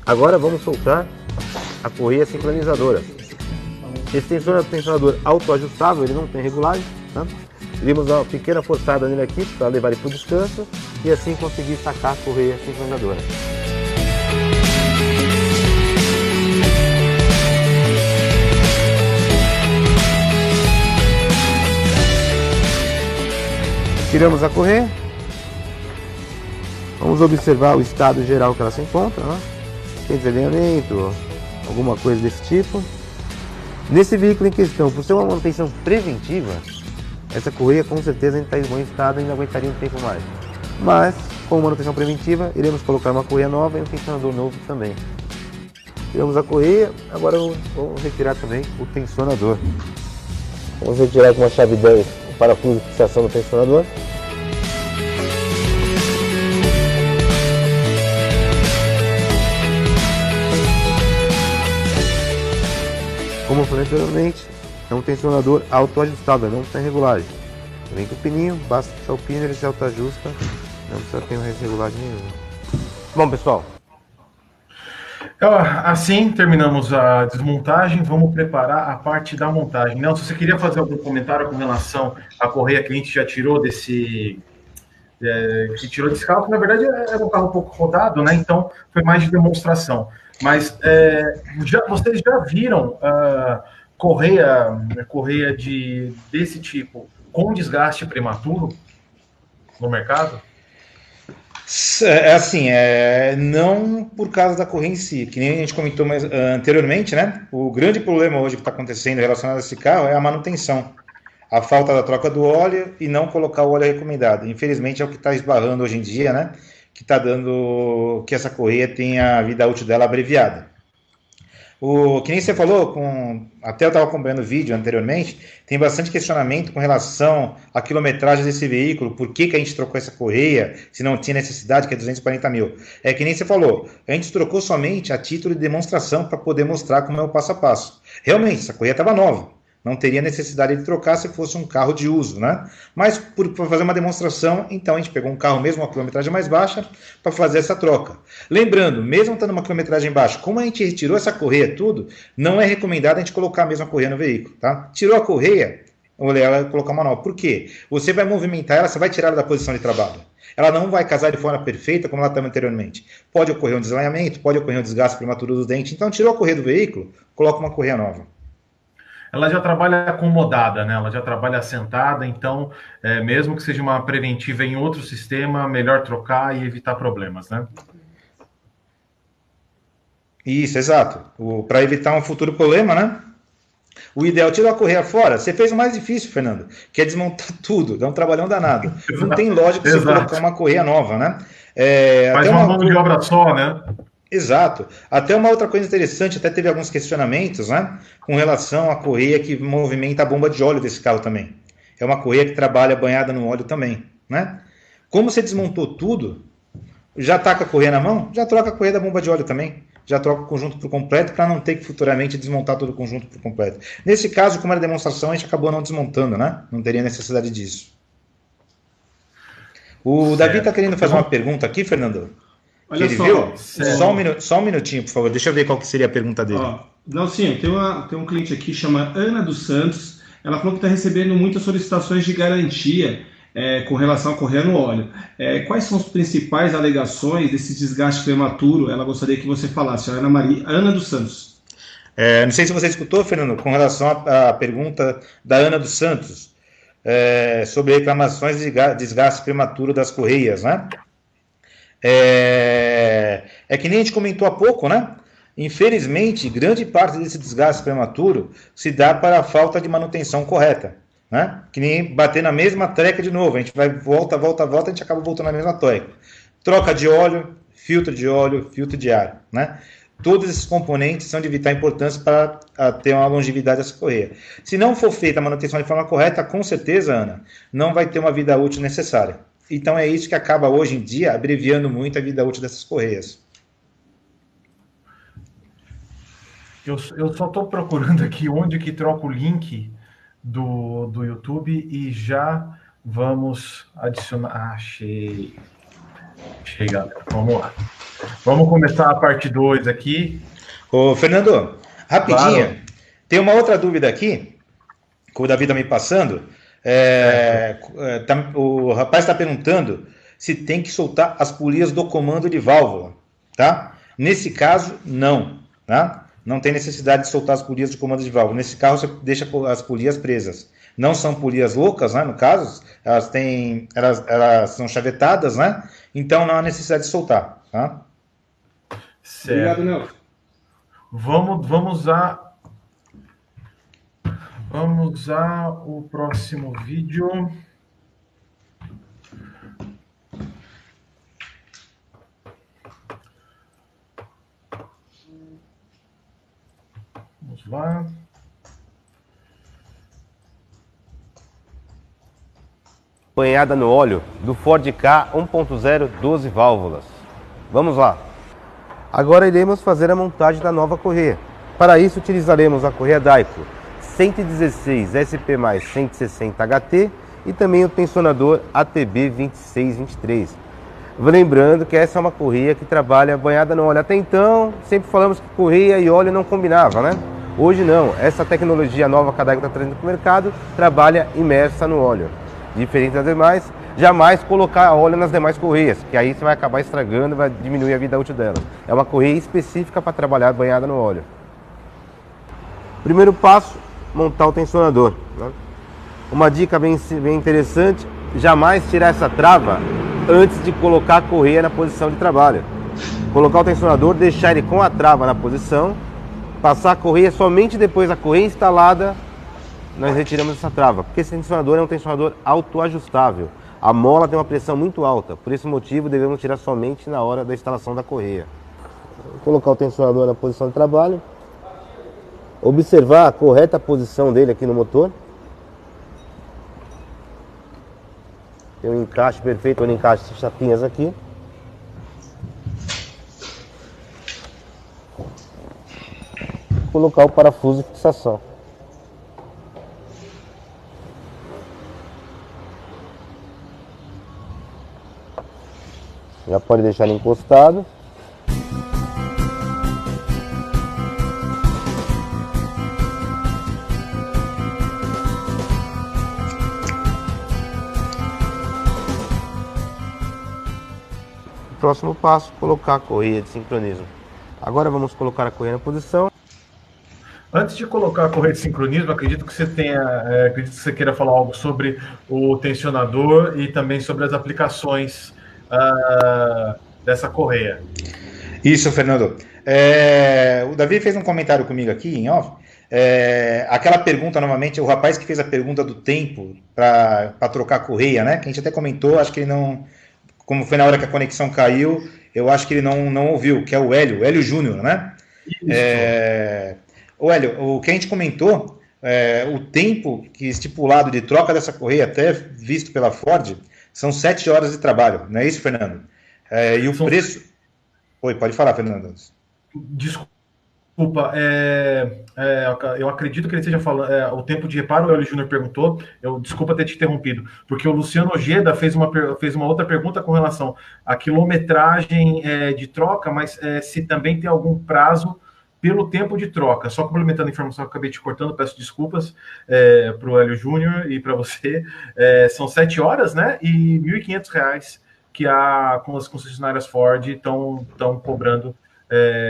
D: Agora vamos soltar a correia sincronizadora. Esse tensionador autoajustável, ele não tem regulagem, tá? Iremos dar uma pequena forçada nele aqui para levar ele para o descanso e assim conseguir sacar a correia sincronizadora. Tiramos a correia. Vamos observar o estado geral que ela se encontra, né? Tem desalinhamento, alguma coisa desse tipo. Nesse veículo em questão, por ser uma manutenção preventiva, essa correia com certeza ainda está em bom estado e ainda aguentaria um tempo mais. Mas, com manutenção preventiva, iremos colocar uma correia nova e um tensionador novo também. Tiramos a correia, agora vamos retirar também o tensionador. Vamos retirar com uma chave 10 o parafuso de fixação do tensionador. Como eu falei anteriormente, é um tensionador autoajustável, não tem regulagem. Vem com o pininho, basta puxar o pino, ele se autoajusta, não precisa ter uma regulagem nenhuma. Bom, pessoal.
A: Assim terminamos a desmontagem, vamos preparar a parte da montagem. Nelson, você queria fazer algum comentário com relação à correia que a gente já tirou desse carro, que na verdade era um carro um pouco rodado, né? Então foi mais de demonstração. Mas vocês já viram correia desse tipo com desgaste prematuro no mercado?
C: Não por causa da correia em si, que nem a gente comentou anteriormente, né? O grande problema hoje que está acontecendo relacionado a esse carro é a manutenção, a falta da troca do óleo e não colocar o óleo recomendado. Infelizmente é o que está esbarrando hoje em dia, né? Que está dando que essa correia tenha a vida útil dela abreviada. Que nem você falou, até eu estava acompanhando o vídeo anteriormente, tem bastante questionamento com relação à quilometragem desse veículo, por que a gente trocou essa correia, se não tinha necessidade, que é 240 mil. É que nem você falou, a gente trocou somente a título de demonstração para poder mostrar como é o passo a passo. Realmente, essa correia estava nova. Não teria necessidade de trocar se fosse um carro de uso, né? Mas por fazer uma demonstração, então a gente pegou um carro mesmo, uma quilometragem mais baixa, para fazer essa troca. Lembrando, mesmo estando uma quilometragem baixa, como a gente retirou essa correia tudo, não é recomendado a gente colocar a mesma correia no veículo, tá? Tirou a correia, olhar ela e colocar uma nova. Por quê? Você vai movimentar ela, você vai tirar ela da posição de trabalho. Ela não vai casar de forma perfeita como ela estava anteriormente. Pode ocorrer um deslanhamento, pode ocorrer um desgaste prematuro do dente. Então, tirou a correia do veículo, coloca uma correia nova.
A: Ela já trabalha acomodada, né? Ela já trabalha assentada, então, mesmo que seja uma preventiva em outro sistema, melhor trocar e evitar problemas, né?
C: Isso, exato. Para evitar um futuro problema, né? O ideal é tirar a correia fora. Você fez o mais difícil, Fernando, que é desmontar tudo. Dá um trabalhão danado. Não tem lógica você colocar uma correia nova, né?
A: Faz uma mão de obra só, né?
C: Exato. Até uma outra coisa interessante, até teve alguns questionamentos, né, com relação à correia que movimenta a bomba de óleo desse carro também. É uma correia que trabalha banhada no óleo também, né? Como você desmontou tudo, já tá com a correia na mão, já troca a correia da bomba de óleo também. Já troca o conjunto por completo para não ter que futuramente desmontar todo o conjunto por completo. Nesse caso, como era demonstração, a gente acabou não desmontando, né? Não teria necessidade disso. O Davi está querendo fazer uma pergunta aqui, Fernando.
B: Olha
C: ele
B: só,
C: viu? Só um minutinho, por favor. Deixa eu ver qual que seria a pergunta dele.
B: Não, sim, tem um cliente aqui, chama Ana dos Santos. Ela falou que está recebendo muitas solicitações de garantia com relação à correia no óleo. Quais são as principais alegações desse desgaste prematuro? Ela gostaria que você falasse. Ana dos Santos.
C: Não sei se você escutou, Fernando, com relação à pergunta da Ana dos Santos sobre reclamações de desgaste prematuro das correias, né? Que nem a gente comentou há pouco, né? Infelizmente, grande parte desse desgaste prematuro se dá para a falta de manutenção correta, né? Que nem bater na mesma treca de novo, a gente vai volta, a gente acaba voltando na mesma treca. Troca de óleo, filtro de ar, né? Todos esses componentes são de vital importância para ter uma longevidade dessa correia. Se não for feita a manutenção de forma correta, com certeza, Ana, não vai ter uma vida útil necessária. Então é isso que acaba hoje em dia abreviando muito a vida útil dessas correias.
A: Eu só estou procurando aqui onde que troca o link do YouTube e já vamos adicionar. Achei, galera. Vamos lá. Vamos começar a parte 2 aqui.
C: Ô, Fernando, rapidinho,
A: Claro.
C: tem uma outra dúvida aqui, que o Davi está me passando. O rapaz está perguntando se tem que soltar as polias do comando de válvula, tá? Nesse caso, não, tá? Não tem necessidade de soltar as polias de comando de válvula. Nesse caso, você deixa as polias presas. Não são polias loucas, né? No caso, elas são chavetadas, né? Então não há necessidade de soltar, tá?
A: Certo.
B: Obrigado, Nelson.
A: Vamos a o próximo vídeo. Vamos lá.
D: Banhada no óleo do Ford Ka 1.0 12 válvulas. Vamos lá. Agora iremos fazer a montagem da nova correia. Para isso utilizaremos a correia Daico 116 SP mais 160 HT e também o tensionador ATB 2623. Lembrando que essa é uma correia que trabalha banhada no óleo. Até então, sempre falamos que correia e óleo não combinava, né? Hoje não. Essa tecnologia nova que a Daico está trazendo para o mercado trabalha imersa no óleo. Diferente das demais, jamais colocar óleo nas demais correias, que aí você vai acabar estragando, vai diminuir a vida útil dela. É uma correia específica para trabalhar banhada no óleo. Primeiro passo, montar o tensionador, né? Uma dica bem interessante, jamais tirar essa trava antes de colocar a correia na posição de trabalho. Colocar o tensionador, deixar ele com a trava na posição, passar a correia, somente depois da correia instalada nós retiramos essa trava, porque esse tensionador é um tensionador autoajustável. A mola tem uma pressão muito alta, por esse motivo devemos tirar somente na hora da instalação da correia. Vou colocar o tensionador na posição de trabalho, observar a correta posição dele aqui no motor. Tem um encaixe perfeito, um encaixe de chapinhas aqui. Vou colocar o parafuso de fixação. Já pode deixar ele encostado. Próximo passo, colocar a correia de sincronismo. Agora vamos colocar a correia na posição.
A: Antes de colocar a correia de sincronismo, acredito que você queira falar algo sobre o tensionador e também sobre as aplicações dessa correia.
C: Isso, Fernando. O Davi fez um comentário comigo aqui em off. Aquela pergunta, novamente, o rapaz que fez a pergunta do tempo para trocar a correia, né? Que a gente até comentou, acho que ele não... Como foi na hora que a conexão caiu, eu acho que ele não ouviu, que é o Hélio Júnior, né? O Hélio, o que a gente comentou, o tempo que estipulado de troca dessa correia, até visto pela Ford, são 7 horas de trabalho, não é isso, Fernando? E o preço... Oi, pode falar, Fernando.
A: Desculpa, eu acredito que ele esteja falando o tempo de reparo. O Hélio Júnior perguntou, desculpa ter te interrompido, porque o Luciano Ojeda fez uma outra pergunta com relação à quilometragem de troca, mas se também tem algum prazo pelo tempo de troca. Só complementando a informação que eu acabei te cortando, peço desculpas para o Hélio Júnior e para você. São 7 horas, né? E R$ 1.500 que com as concessionárias Ford estão cobrando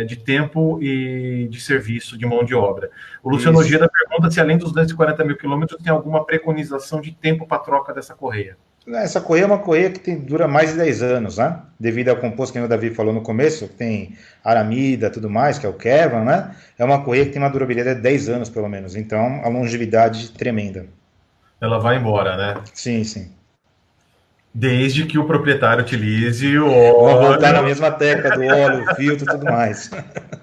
A: de tempo e de serviço, de mão de obra. O Luciano Ojeda pergunta se além dos 240 mil quilômetros tem alguma preconização de tempo para troca dessa correia.
C: Essa correia é uma correia que dura mais de 10 anos, né? Devido ao composto que o Davi falou no começo, que tem aramida, tudo mais, que é o Kevlar, né? É uma correia que tem uma durabilidade de 10 anos, pelo menos. Então, a longevidade tremenda.
A: Ela vai embora, né?
C: Sim, sim.
A: Desde que o proprietário utilize o óleo.
C: Vou voltar na mesma tecla do óleo, filtro e tudo mais.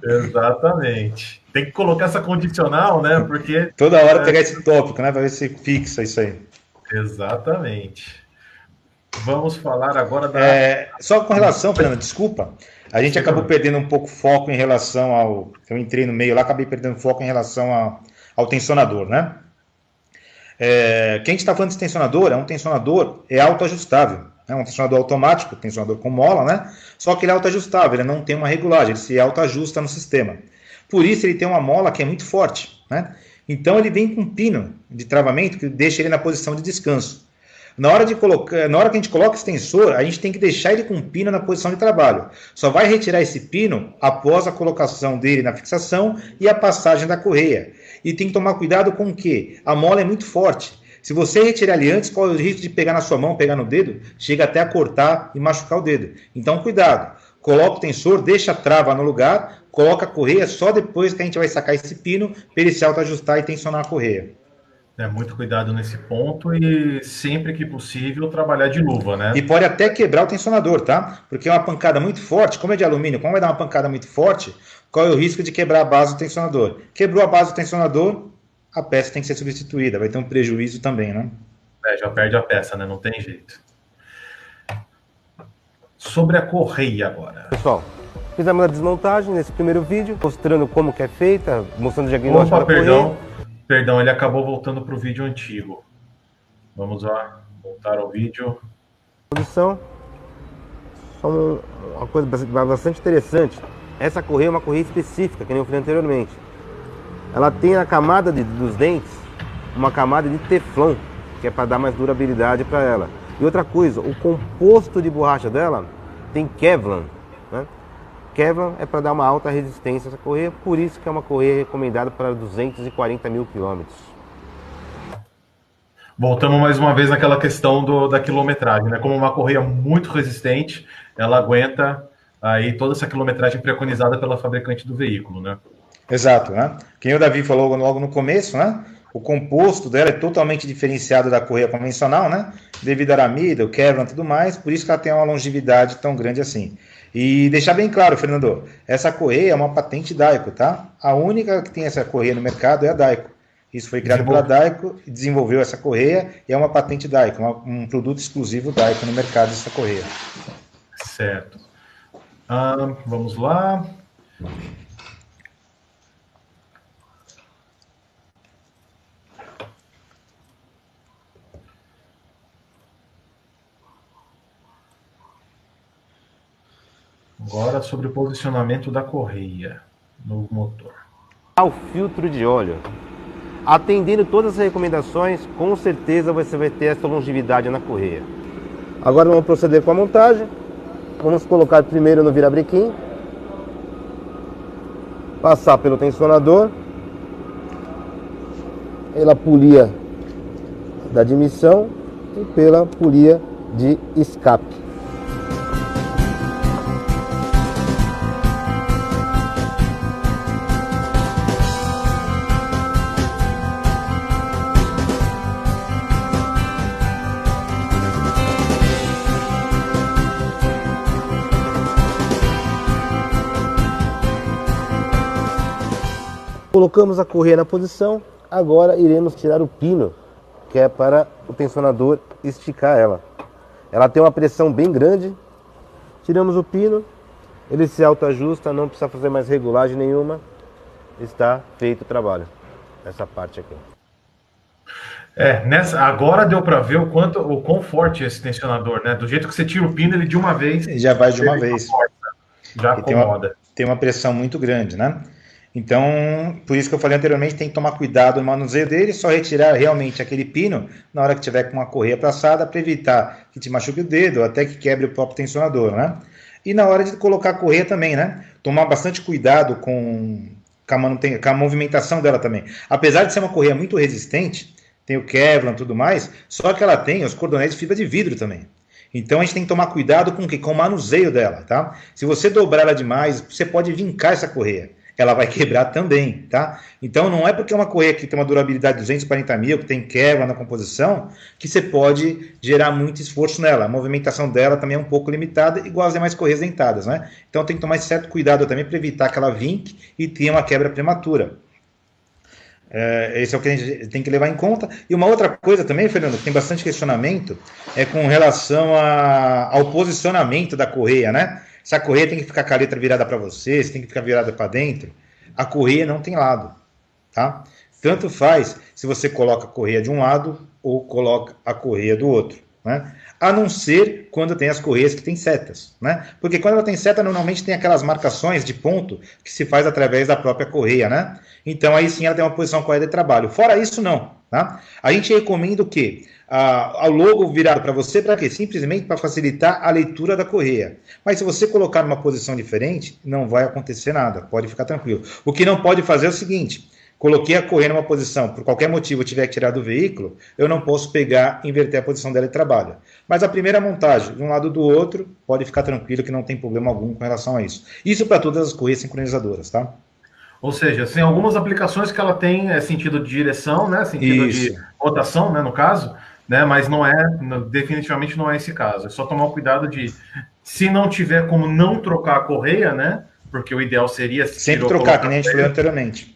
A: Exatamente. Tem que colocar essa condicional, né? Porque...
C: Toda hora pegar esse tópico, né? Para ver se fixa isso aí.
A: Exatamente. Vamos falar agora da...
C: Só com relação, Fernando, desculpa. A gente acabou perdendo um pouco foco em relação ao... Eu entrei no meio lá, acabei perdendo foco em relação ao tensionador, né? Quem está falando de tensionador é um tensionador autoajustável. É um tensionador automático, tensionador com mola, né? Só que ele é autoajustável, ele não tem uma regulagem, ele se autoajusta no sistema. Por isso ele tem uma mola que é muito forte, né? Então ele vem com um pino de travamento que deixa ele na posição de descanso. Na hora que a gente coloca esse tensor, a gente tem que deixar ele com um pino na posição de trabalho. Só vai retirar esse pino após a colocação dele na fixação e a passagem da correia. E tem que tomar cuidado com o quê? A mola é muito forte. Se você retirar ele antes, qual é o risco de pegar na sua mão, pegar no dedo? Chega até a cortar e machucar o dedo. Então, cuidado. Coloca o tensor, deixa a trava no lugar, coloca a correia só depois que a gente vai sacar esse pino para ele se autoajustar e tensionar a correia.
A: Muito cuidado nesse ponto e sempre que possível trabalhar de luva, né?
C: E pode até quebrar o tensionador, tá? Porque é uma pancada muito forte, como é de alumínio, como vai dar uma pancada muito forte, qual é o risco de quebrar a base do tensionador? Quebrou a base do tensionador, a peça tem que ser substituída, vai ter um prejuízo também, né?
A: Já perde a peça, né? Não tem jeito. Sobre a correia agora.
D: Pessoal, fizemos a desmontagem nesse primeiro vídeo, mostrando como que é feita, mostrando o diagnóstico da correia.
A: Perdão, ele acabou voltando para o vídeo antigo. Vamos lá, voltar ao vídeo.
D: Posição. Só uma coisa bastante interessante. Essa correia é uma correia específica, que nem eu falei anteriormente. Ela tem na camada dos dentes uma camada de teflon, que é para dar mais durabilidade para ela. E outra coisa, o composto de borracha dela tem Kevlar, né? Kevlar é para dar uma alta resistência a essa correia, por isso que é uma correia recomendada para 240 mil quilômetros.
A: Voltamos mais uma vez naquela questão da quilometragem, né? Como uma correia muito resistente, ela aguenta aí toda essa quilometragem preconizada pela fabricante do veículo, né?
C: Exato, né? Quem o Davi falou logo no começo, né? O composto dela é totalmente diferenciado da correia convencional, né? Devido à aramida, o Kevlar e tudo mais, por isso que ela tem uma longevidade tão grande assim. E deixar bem claro, Fernando, essa correia é uma patente Daico, tá? A única que tem essa correia no mercado é a Daico. Isso foi criado pela Daico, desenvolveu essa correia e é uma patente Daico, um produto exclusivo Daico no mercado dessa correia.
A: Certo. Vamos lá. Agora sobre o posicionamento da correia no motor.
D: Ao filtro de óleo. Atendendo todas as recomendações, com certeza você vai ter essa longevidade na correia. Agora vamos proceder com a montagem. Vamos colocar primeiro no virabrequim. Passar pelo tensionador. Pela polia da admissão e pela polia de escape. Colocamos a correia na posição, agora iremos tirar o pino, que é para o tensionador esticar ela. Ela tem uma pressão bem grande, tiramos o pino, ele se autoajusta, não precisa fazer mais regulagem nenhuma, está feito o trabalho, essa parte aqui.
A: Agora deu para ver o quão forte é esse tensionador, né? Do jeito que você tira o pino, ele de uma vez...
C: Já vai de uma vez.
A: Já acomoda.
C: Tem uma pressão muito grande, né? Então, por isso que eu falei anteriormente, tem que tomar cuidado no manuseio dele, só retirar realmente aquele pino na hora que tiver com uma correia passada, para evitar que te machuque o dedo ou até que quebre o próprio tensionador, né? E na hora de colocar a correia também, né? Tomar bastante cuidado com a movimentação dela também. Apesar de ser uma correia muito resistente, tem o Kevlar e tudo mais, só que ela tem os cordonéis de fibra de vidro também. Então a gente tem que tomar cuidado com o manuseio dela, tá? Se você dobrar ela demais, você pode vincar essa correia. Ela vai quebrar também, tá? Então não é porque é uma correia que tem uma durabilidade de 240 mil, que tem Kevlar na composição, que você pode gerar muito esforço nela. A movimentação dela também é um pouco limitada, igual as demais correias dentadas, né? Então tem que tomar certo cuidado também para evitar que ela vinque e tenha uma quebra prematura. Esse é o que a gente tem que levar em conta. E uma outra coisa também, Fernando, que tem bastante questionamento, é com relação ao posicionamento da correia, né? Se a correia tem que ficar com a letra virada para você, se tem que ficar virada para dentro, a correia não tem lado, tá? Tanto faz se você coloca a correia de um lado ou coloca a correia do outro, né? A não ser quando tem as correias que tem setas, né? Porque quando ela tem seta, normalmente tem aquelas marcações de ponto que se faz através da própria correia, né? Então aí sim ela tem uma posição correta de trabalho. Fora isso, não, tá? A gente recomenda o quê? O logo virado para você, para quê? Simplesmente para facilitar a leitura da correia. Mas se você colocar numa posição diferente, não vai acontecer nada, pode ficar tranquilo. O que não pode fazer é o seguinte: coloquei a correia numa posição, por qualquer motivo eu tiver que tirar do veículo, eu não posso pegar e inverter a posição dela de trabalho. Mas a primeira montagem, de um lado do outro, pode ficar tranquilo que não tem problema algum com relação a isso. Isso para todas as correias sincronizadoras, tá?
A: Ou seja, tem algumas aplicações que ela tem sentido de direção, né? Sentido de rotação, né, no caso, né? Mas não definitivamente não é esse caso. É só tomar cuidado de, se não tiver como não trocar a correia, né? Porque o ideal seria
C: sempre trocar, que nem a gente falou anteriormente.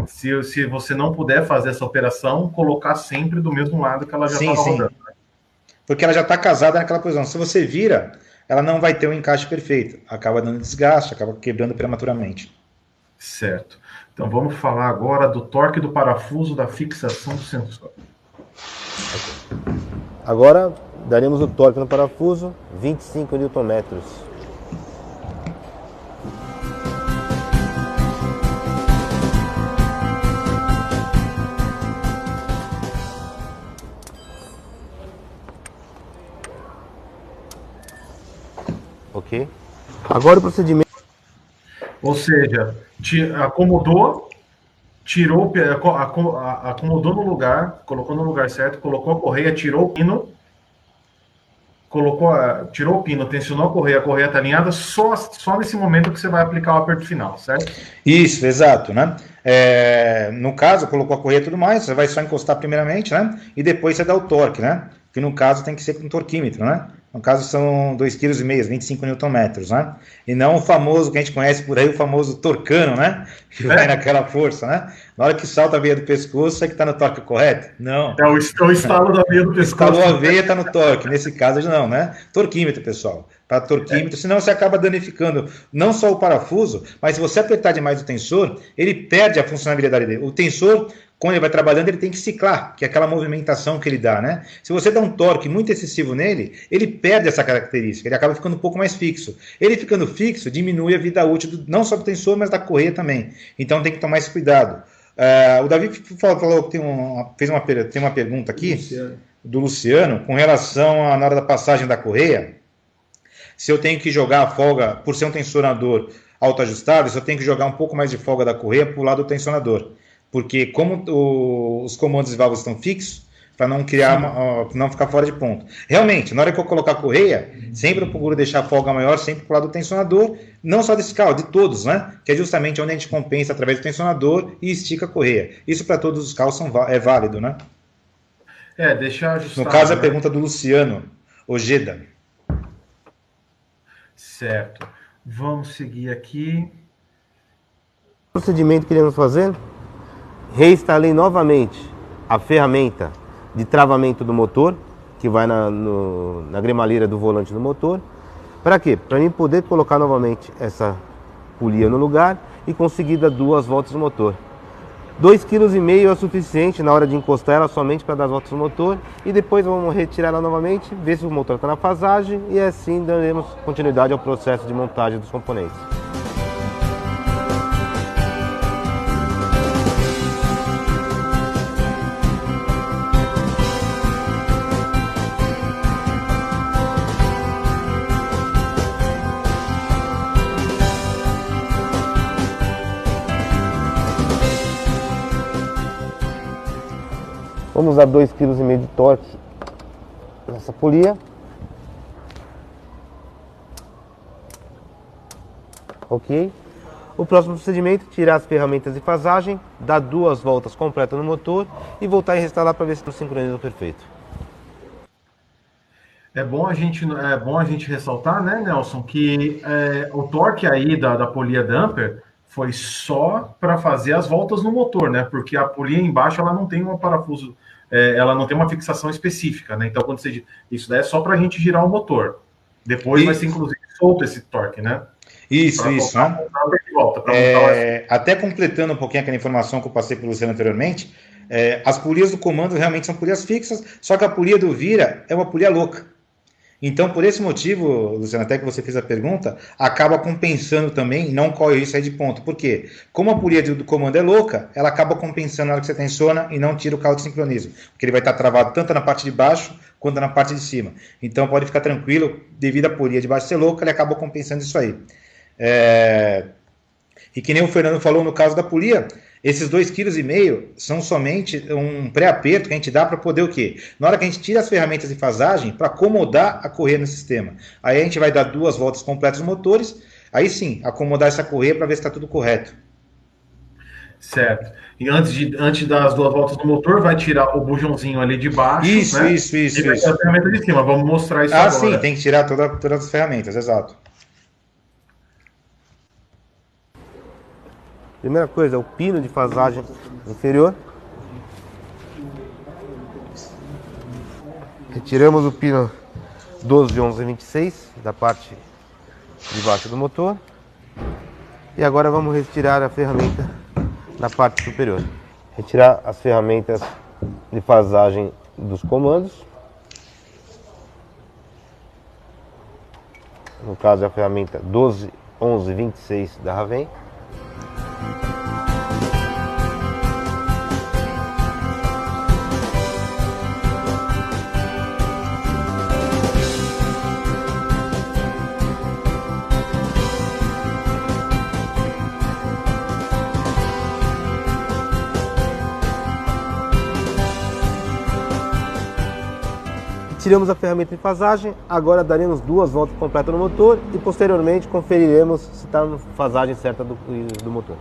A: Se você não puder fazer essa operação, colocar sempre do mesmo lado que ela já estava rodando. Né?
C: Porque ela já está casada naquela posição. Se você vira, ela não vai ter um encaixe perfeito. Acaba dando desgaste, acaba quebrando prematuramente.
A: Certo. Então vamos falar agora do torque do parafuso da fixação do sensor.
D: Agora daremos o torque no parafuso, 25 Nm. Ok? Agora o procedimento.
A: Ou seja, acomodou, tirou, acomodou no lugar, colocou no lugar certo, colocou a correia, tirou o pino, tirou o pino, tensionou a correia está alinhada, só nesse momento que você vai aplicar o aperto final, certo?
C: Isso, exato, né? No caso, colocou a correia e tudo mais, você vai só encostar primeiramente, né? E depois você dá o torque, né? Que no caso tem que ser com torquímetro, né? No caso são 2,5 kg, 25 Nm, né? E não o famoso que a gente conhece por aí, o famoso torcano, né? Que vai naquela força, né? Na hora que salta a veia do pescoço, é que está no torque correto? Não.
A: É o estalo da veia do pescoço.
C: Estalou a veia, está no torque. Nesse caso, não, né? Torquímetro, pessoal. Para torquímetro, senão você acaba danificando não só o parafuso, mas se você apertar demais o tensor, ele perde a funcionalidade dele. O tensor, quando ele vai trabalhando, ele tem que ciclar, que é aquela movimentação que ele dá, né? Se você dá um torque muito excessivo nele, ele perde essa característica, ele acaba ficando um pouco mais fixo. Ele ficando fixo, diminui a vida útil não só do tensor, mas da correia também. Então tem que tomar esse cuidado. O Davi falou que tem uma pergunta aqui do Luciano com relação na hora da passagem da correia, se eu tenho que jogar a folga, por ser um tensionador autoajustável, se eu tenho que jogar um pouco mais de folga da correia para o lado do tensionador. Porque como os comandos e válvulas estão fixos, para não criar não ficar fora de ponto. Realmente, na hora que eu colocar a correia, sempre eu procuro deixar a folga maior, sempre para o lado do tensionador, não só desse carro, de todos, né? Que é justamente onde a gente compensa através do tensionador e estica a correia. Isso para todos os carros é válido, né?
A: Deixa eu ajustar.
C: No caso, a pergunta do Luciano Ojeda.
A: Certo. Vamos seguir aqui.
D: O procedimento que iremos fazer? Reinstalei novamente a ferramenta de travamento do motor, que vai na gremalheira do volante do motor. Para quê? Para mim poder colocar novamente essa polia no lugar e conseguir dar 2 voltas no motor. 2,5 kg é o suficiente na hora de encostar ela somente para dar as voltas no motor. E depois vamos retirar ela novamente, ver se o motor está na fasagem e assim daremos continuidade ao processo de montagem dos componentes. Vamos dar 2,5 kg de torque nessa polia. Ok. O próximo procedimento é tirar as ferramentas de fasagem, dar 2 voltas completas no motor e voltar e restaurar para ver se o sincronismo perfeito.
A: É bom a gente ressaltar, né, Nelson, que o torque aí da polia damper foi só para fazer as voltas no motor, né? Porque a polia embaixo ela não tem um parafuso, ela não tem uma fixação específica, né? Então isso daí é só para a gente girar o motor. Depois vai ser inclusive solto esse torque, né?
C: Isso.
A: volta.
C: Até completando um pouquinho aquela informação que eu passei para o Luciano anteriormente, as polias do comando realmente são polias fixas, só que a polia do vira é uma polia louca. Então, por esse motivo, Luciano, até que você fez a pergunta, acaba compensando também, não corre isso aí de ponto. Por quê? Como a polia do comando é louca, ela acaba compensando na hora que você tensiona e não tira o carro de sincronismo. Porque ele vai estar travado tanto na parte de baixo quanto na parte de cima. Então, pode ficar tranquilo, devido à polia de baixo ser louca, ele acaba compensando isso aí. E que nem o Fernando falou no caso da polia, esses 2,5 kg são somente um pré-aperto que a gente dá para poder o quê? Na hora que a gente tira as ferramentas de fasagem, para acomodar a correia no sistema. Aí a gente vai dar 2 voltas completas nos motores, aí sim, acomodar essa correia para ver se está tudo correto.
A: Certo. E antes das 2 voltas do motor, vai tirar o bujãozinho ali de baixo.
C: Isso.
A: E vai tirar a ferramenta de cima. Vamos mostrar isso agora.
C: Sim, tem que tirar todas as ferramentas, exato.
D: Primeira coisa, o pino de fasagem inferior. Retiramos o pino 12 de 1126 da parte de baixo do motor. E agora vamos retirar a ferramenta na parte superior. Retirar as ferramentas de fasagem dos comandos. No caso é a ferramenta 121126 da Raven. Tiramos a ferramenta de fasagem, agora daremos 2 voltas completas no motor e posteriormente conferiremos se está na fasagem certa do motor.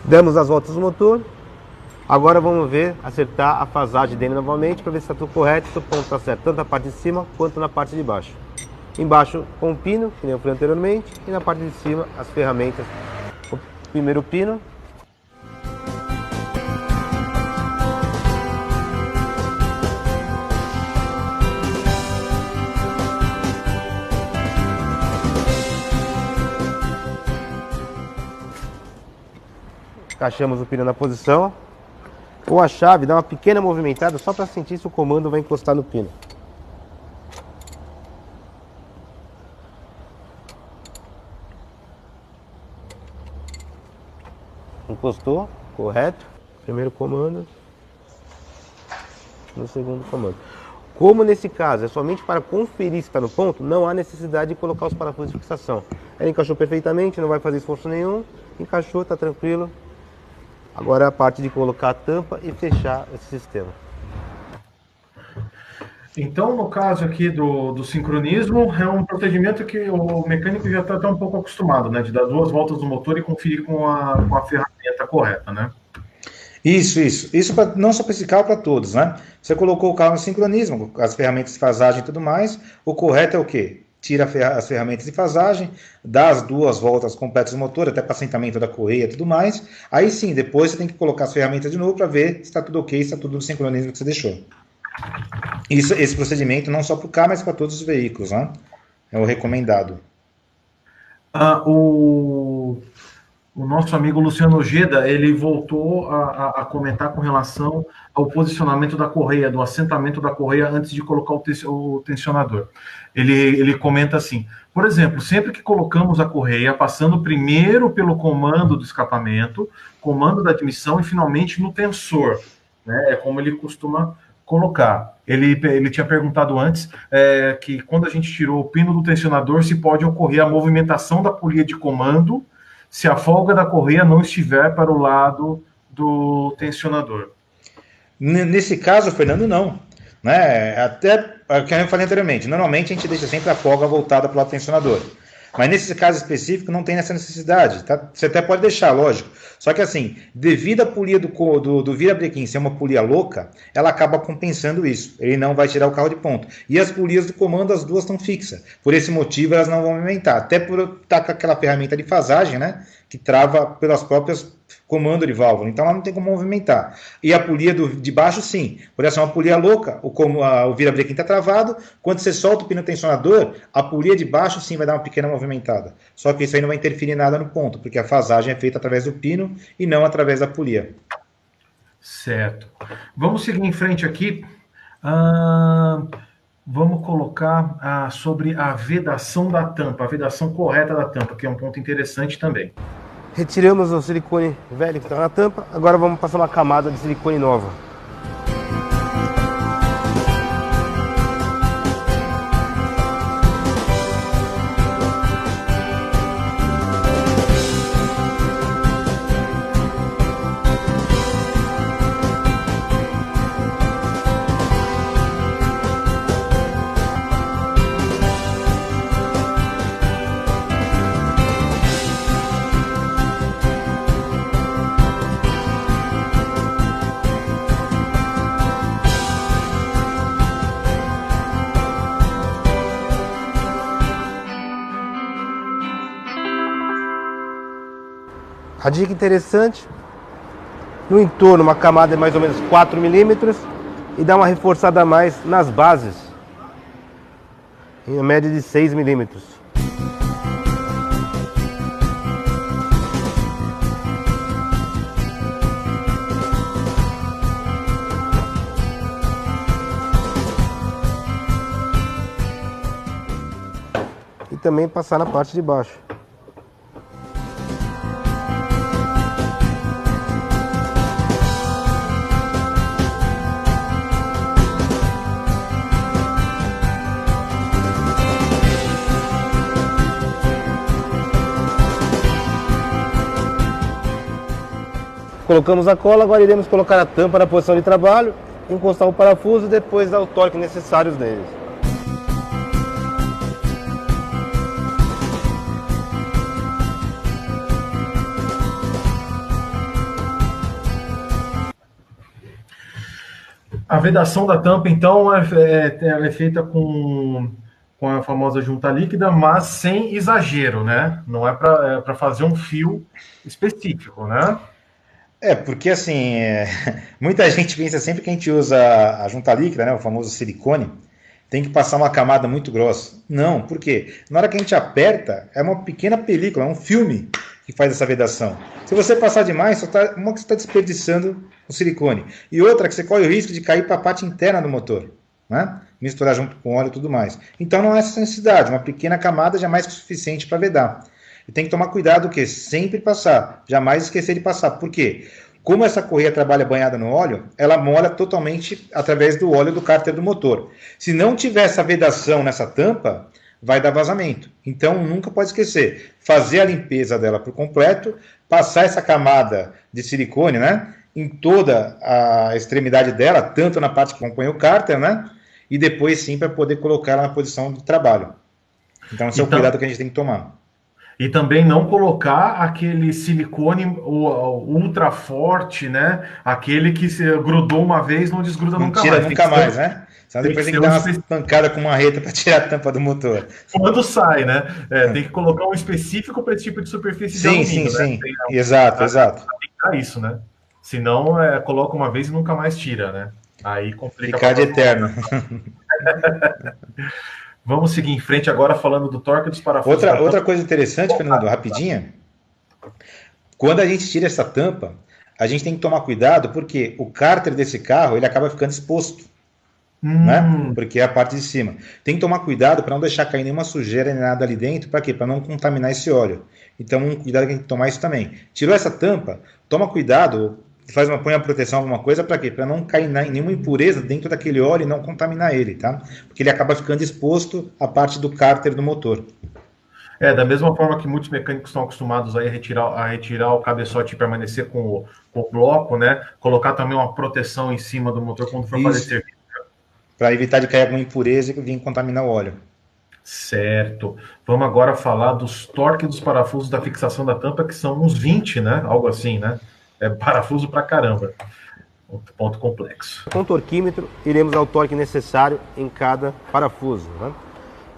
D: Demos as voltas do motor, agora vamos ver, acertar a fasagem dele novamente para ver se está tudo correto, se o ponto está certo, tanto na parte de cima quanto na parte de baixo. Embaixo com o pino, que nem eu falei anteriormente, e na parte de cima as ferramentas. O primeiro pino. Encaixamos o pino na posição. Com a chave, dá uma pequena movimentada só para sentir se o comando vai encostar no pino. Encostou, correto. Primeiro comando. No segundo comando. Como nesse caso é somente para conferir se está no ponto, não há necessidade de colocar os parafusos de fixação. Ele encaixou perfeitamente, não vai fazer esforço nenhum. Encaixou, está tranquilo. Agora é a parte de colocar a tampa e fechar esse sistema.
A: Então, no caso aqui do sincronismo, é um procedimento que o mecânico já está um pouco acostumado, né? De dar 2 voltas no motor e conferir com a ferramenta correta, né?
C: Isso. Isso não só para esse carro, para todos, né? Você colocou o carro no sincronismo, as ferramentas de fasagem e tudo mais. O correto é o quê? Tira as ferramentas de fasagem, dá as 2 voltas completas do motor, até para assentamento da correia e tudo mais. Aí sim, depois você tem que colocar as ferramentas de novo para ver se está tudo ok, se está tudo no sincronismo que você deixou. Esse procedimento não só para o carro, mas para todos os veículos, né? É o recomendado.
A: O nosso amigo Luciano Ojeda, ele voltou a comentar com relação ao posicionamento da correia, do assentamento da correia antes de colocar o tensionador. Ele comenta assim, por exemplo, sempre que colocamos a correia, passando primeiro pelo comando do escapamento, comando da admissão e finalmente no tensor, né? É como ele costuma colocar. Ele tinha perguntado antes que quando a gente tirou o pino do tensionador, se pode ocorrer a movimentação da polia de comando se a folga da correia não estiver para o lado do tensionador.
C: Nesse caso, Fernando, não. Né? Até, como eu falei anteriormente, normalmente a gente deixa sempre a folga voltada para o lado tensionador. Mas nesse caso específico não tem essa necessidade. Tá? Você até pode deixar, lógico. Só que assim, devido a polia do virabrequim ser uma polia louca, ela acaba compensando isso. Ele não vai tirar o carro de ponto. E as polias do comando, as duas estão fixas. Por esse motivo, elas não vão movimentar. Até por estar com aquela ferramenta de fasagem, né? Que trava pelas próprias comando de válvula. Então ela não tem como movimentar. E a polia de baixo, sim. Por essa é uma polia louca. O virabrequim está travado. Quando você solta o pino tensionador, a polia de baixo, sim, vai dar uma pequena movimentada. Só que isso aí não vai interferir nada no ponto, porque a fasagem é feita através do pino e não através da polia.
A: Certo. Vamos seguir em frente aqui. Vamos colocar sobre a vedação da tampa, a vedação correta da tampa, que é um ponto interessante também.
D: Retiramos o silicone velho que está na tampa, agora vamos passar uma camada de silicone nova. A dica interessante, no entorno uma camada de mais ou menos 4 milímetros e dá uma reforçada a mais nas bases, em média de 6 milímetros. E também passar na parte de baixo. Colocamos a cola, agora iremos colocar a tampa na posição de trabalho, encostar o parafuso e depois dar o torque necessário neles.
A: A vedação da tampa, então, é feita com a famosa junta líquida, mas sem exagero, né? Não é para fazer um fio específico, né?
C: Porque assim, muita gente pensa sempre que a gente usa a junta líquida, né, o famoso silicone, tem que passar uma camada muito grossa. Não, por quê? Na hora que a gente aperta, é uma pequena película, é um filme que faz essa vedação. Se você passar demais, uma que você está desperdiçando o silicone, e outra que você corre o risco de cair para a parte interna do motor, né? Misturar junto com óleo e tudo mais. Então não há essa necessidade, uma pequena camada já é mais que suficiente para vedar. E tem que tomar cuidado que sempre passar, jamais esquecer de passar. Por quê? Como essa correia trabalha banhada no óleo, ela molha totalmente através do óleo do cárter do motor. Se não tiver essa vedação nessa tampa, vai dar vazamento. Então nunca pode esquecer, fazer a limpeza dela por completo, passar essa camada de silicone, né, em toda a extremidade dela, tanto na parte que compõe o cárter, né, e depois sim para poder colocar ela na posição de trabalho. Então esse é o cuidado que a gente tem que tomar.
A: E também não colocar aquele silicone ultra forte, né? Aquele que se grudou uma vez, não desgruda nunca mais.
C: Tira nunca mais, né? Só depois tem que dar uma pancada com uma reta para tirar a tampa do motor.
A: Quando sai, né? Tem que colocar um específico para esse tipo de superfície de alumínio.
C: Sim. Exato.
A: Tem que isso, né? Senão, coloca uma vez e nunca mais tira, né? Aí complica.
C: Ficar de eterno.
A: Vamos seguir em frente agora falando do torque dos parafusos.
C: Outra coisa interessante, Fernando, rapidinha. Quando a gente tira essa tampa, a gente tem que tomar cuidado porque o cárter desse carro ele acaba ficando exposto, né? Porque é a parte de cima. Tem que tomar cuidado para não deixar cair nenhuma sujeira nem nada ali dentro. Para quê? Para não contaminar esse óleo. Então, cuidado que a gente tem que tomar isso também. Tirou essa tampa, toma cuidado. Põe a proteção, alguma coisa, para quê? Para não cair nenhuma impureza dentro daquele óleo e não contaminar ele, tá? Porque ele acaba ficando exposto à parte do cárter do motor.
A: Da mesma forma que muitos mecânicos estão acostumados aí a retirar o cabeçote e permanecer com o bloco, né? Colocar também uma proteção em cima do motor quando for fazer serviço.
C: Para evitar de cair alguma impureza e vir contaminar o óleo.
A: Certo. Vamos agora falar dos torques dos parafusos da fixação da tampa, que são uns 20, né? Algo assim, né? É parafuso pra caramba. Outro ponto complexo.
D: Com o torquímetro, iremos dar o torque necessário em cada parafuso, né?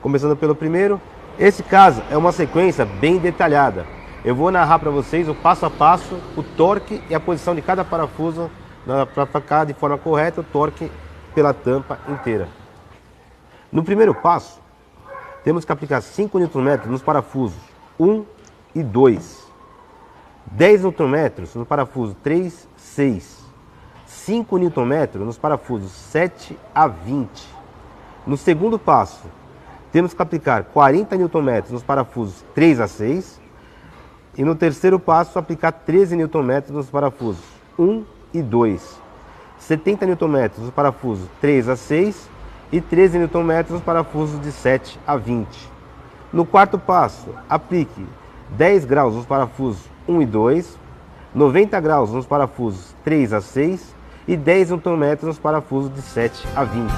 D: Começando pelo primeiro. Esse caso é uma sequência bem detalhada. Eu vou narrar para vocês o passo a passo, o torque e a posição de cada parafuso para ficar de forma correta o torque pela tampa inteira. No primeiro passo, temos que aplicar 5 Nm nos parafusos 1 e 2, 10 Nm no parafuso 3, 6, 5 Nm nos parafusos 7 a 20. No segundo passo, temos que aplicar 40 Nm nos parafusos 3 a 6 e no terceiro passo aplicar 13 Nm nos parafusos 1 e 2, 70 Nm nos parafusos 3 a 6 e 13 Nm nos parafusos de 7 a 20. No quarto passo, aplique 10 graus nos parafusos 1 e 2, 90 graus nos parafusos 3 a 6 e 10 Nm nos parafusos de 7 a 20.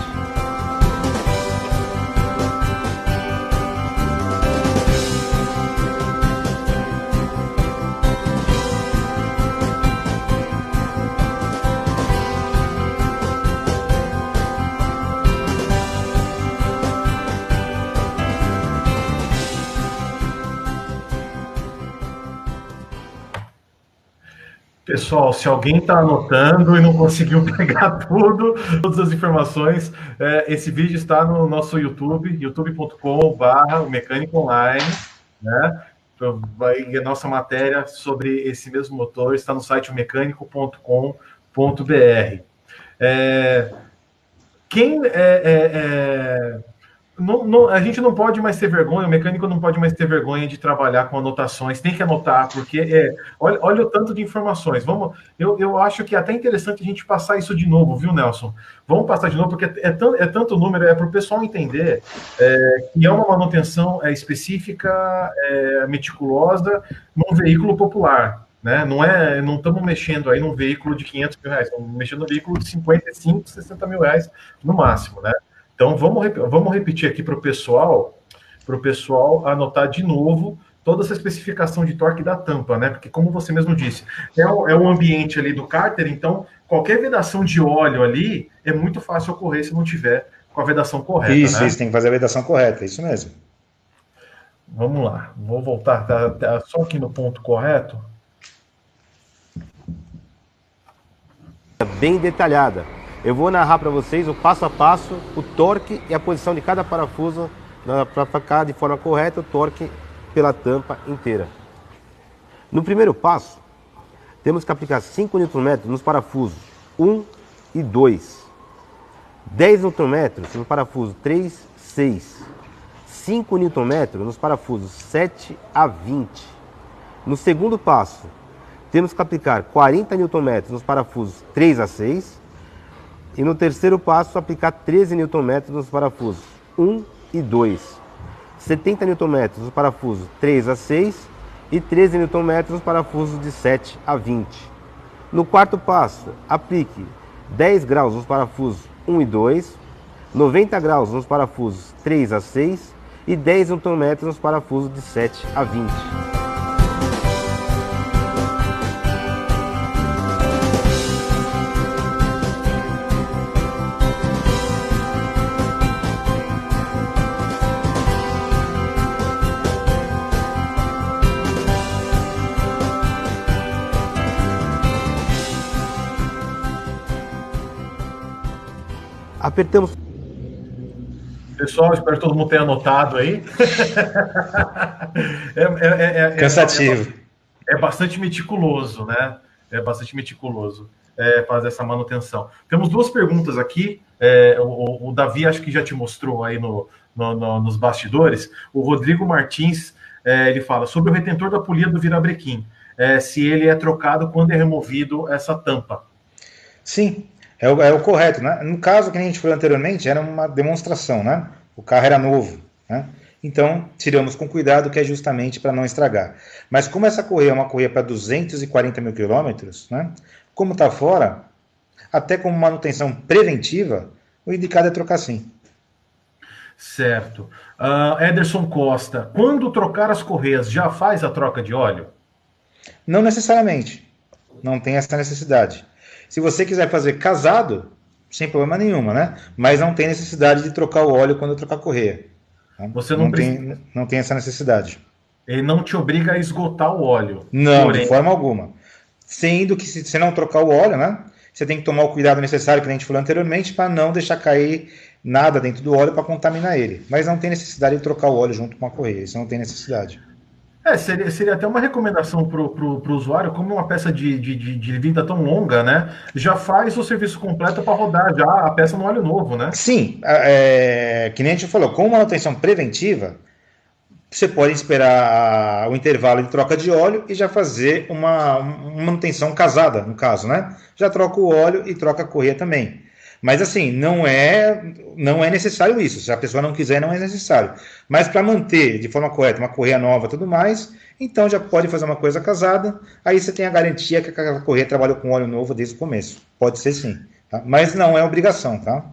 A: Pessoal, se alguém está anotando e não conseguiu pegar todas as informações, esse vídeo está no nosso YouTube, youtube.com/o Mecânico Online, né? A nossa matéria sobre esse mesmo motor está no site omecânico.com.br. A gente não pode mais ter vergonha, o mecânico não pode mais ter vergonha de trabalhar com anotações, tem que anotar, porque olha o tanto de informações. Eu acho que é até interessante a gente passar isso de novo, viu, Nelson? Vamos passar de novo, porque é tanto número, para o pessoal entender que é uma manutenção específica, meticulosa, num veículo popular. Né? Não estamos mexendo aí num veículo de 500 mil reais, estamos mexendo num veículo de 55, 60 mil reais no máximo, né? Então, vamos repetir aqui para o pessoal anotar de novo toda essa especificação de torque da tampa, né? Porque, como você mesmo disse, é o ambiente ali do cárter, então qualquer vedação de óleo ali é muito fácil ocorrer se não tiver com a vedação correta.
C: Isso, tem que fazer a vedação correta, isso mesmo.
A: Vamos lá, vou voltar, tá só aqui no ponto correto.
D: Bem detalhada. Eu vou narrar para vocês o passo a passo, o torque e a posição de cada parafuso para ficar de forma correta o torque pela tampa inteira. No primeiro passo, temos que aplicar 5 Nm nos parafusos 1 e 2, 10 Nm no parafuso 3, 6, 5 Nm nos parafusos 7 a 20. No segundo passo, temos que aplicar 40 Nm nos parafusos 3 a 6 e no terceiro passo aplicar 13 Nm nos parafusos 1 e 2, 70 Nm nos parafusos 3 a 6 e 13 Nm nos parafusos de 7 a 20. No quarto passo, aplique 10 graus nos parafusos 1 e 2, 90 graus nos parafusos 3 a 6 e 10 Nm nos parafusos de 7 a 20. Apertamos.
A: Pessoal, espero que todo mundo tenha anotado aí.
C: Cansativo.
A: É bastante meticuloso, né? É bastante meticuloso fazer essa manutenção. Temos duas perguntas aqui. O Davi acho que já te mostrou aí nos bastidores. O Rodrigo Martins, ele fala sobre o retentor da polia do virabrequim. Se ele é trocado quando é removido essa tampa.
C: Sim. É o correto, né? No caso que a gente falou anteriormente, era uma demonstração, né? O carro era novo, né? Então, tiramos com cuidado, que é justamente para não estragar. Mas como essa correia é uma correia para 240 mil quilômetros, né? Como está fora, até como manutenção preventiva, o indicado é trocar sim.
A: Certo. Ederson Costa, quando trocar as correias, já faz a troca de óleo?
C: Não necessariamente. Não tem essa necessidade. Se você quiser fazer casado, sem problema nenhuma, né? Mas não tem necessidade de trocar o óleo quando trocar a correia.
A: Você não precisa...
C: não tem essa necessidade.
A: Ele não te obriga a esgotar o óleo.
C: Não, porém, de forma alguma. Sendo que se você não trocar o óleo, né? Você tem que tomar o cuidado necessário que a gente falou anteriormente para não deixar cair nada dentro do óleo para contaminar ele. Mas não tem necessidade de trocar o óleo junto com a correia. Isso não tem necessidade.
A: Seria até uma recomendação para o usuário, como uma peça de vida tão longa, né? Já faz o serviço completo para rodar já a peça no óleo novo, né?
C: Sim, que nem a gente falou, com manutenção preventiva, você pode esperar o intervalo de troca de óleo e já fazer uma manutenção casada, no caso, né? Já troca o óleo e troca a correia também. Mas assim, não é necessário isso. Se a pessoa não quiser, não é necessário. Mas para manter de forma correta uma correia nova e tudo mais, então já pode fazer uma coisa casada. Aí você tem a garantia que aquela correia trabalhou com óleo novo desde o começo. Pode ser sim. Tá? Mas não é obrigação, tá?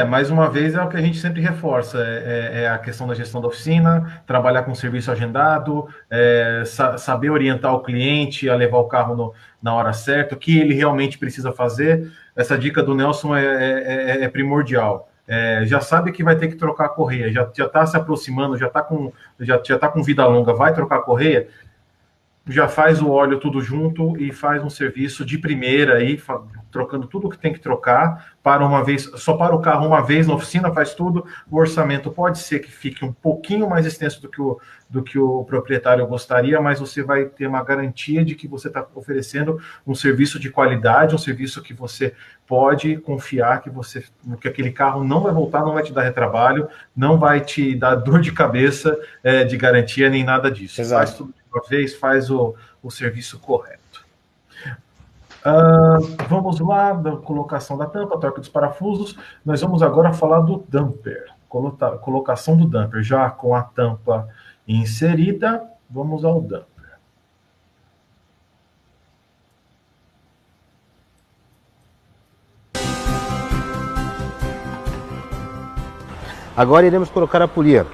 A: Mais uma vez, é o que a gente sempre reforça, é a questão da gestão da oficina, trabalhar com serviço agendado, saber orientar o cliente a levar o carro na hora certa, o que ele realmente precisa fazer. Essa dica do Nelson é primordial. Já sabe que vai ter que trocar a correia, já está se aproximando, já está com vida longa, vai trocar a correia, já faz o óleo tudo junto e faz um serviço de primeira aí, trocando tudo que tem que trocar, só para o carro uma vez na oficina, faz tudo. O orçamento pode ser que fique um pouquinho mais extenso do que o proprietário gostaria, mas você vai ter uma garantia de que você está oferecendo um serviço de qualidade, um serviço que você pode confiar que aquele carro não vai voltar, não vai te dar retrabalho, não vai te dar dor de cabeça de garantia, nem nada disso.
C: Exato.
A: Faz tudo de uma vez, faz o serviço correto. Vamos lá, da colocação da tampa, troca dos parafusos. Nós vamos agora falar do damper, colocação do damper. Já com a tampa inserida, vamos ao damper.
D: Agora iremos colocar a polia.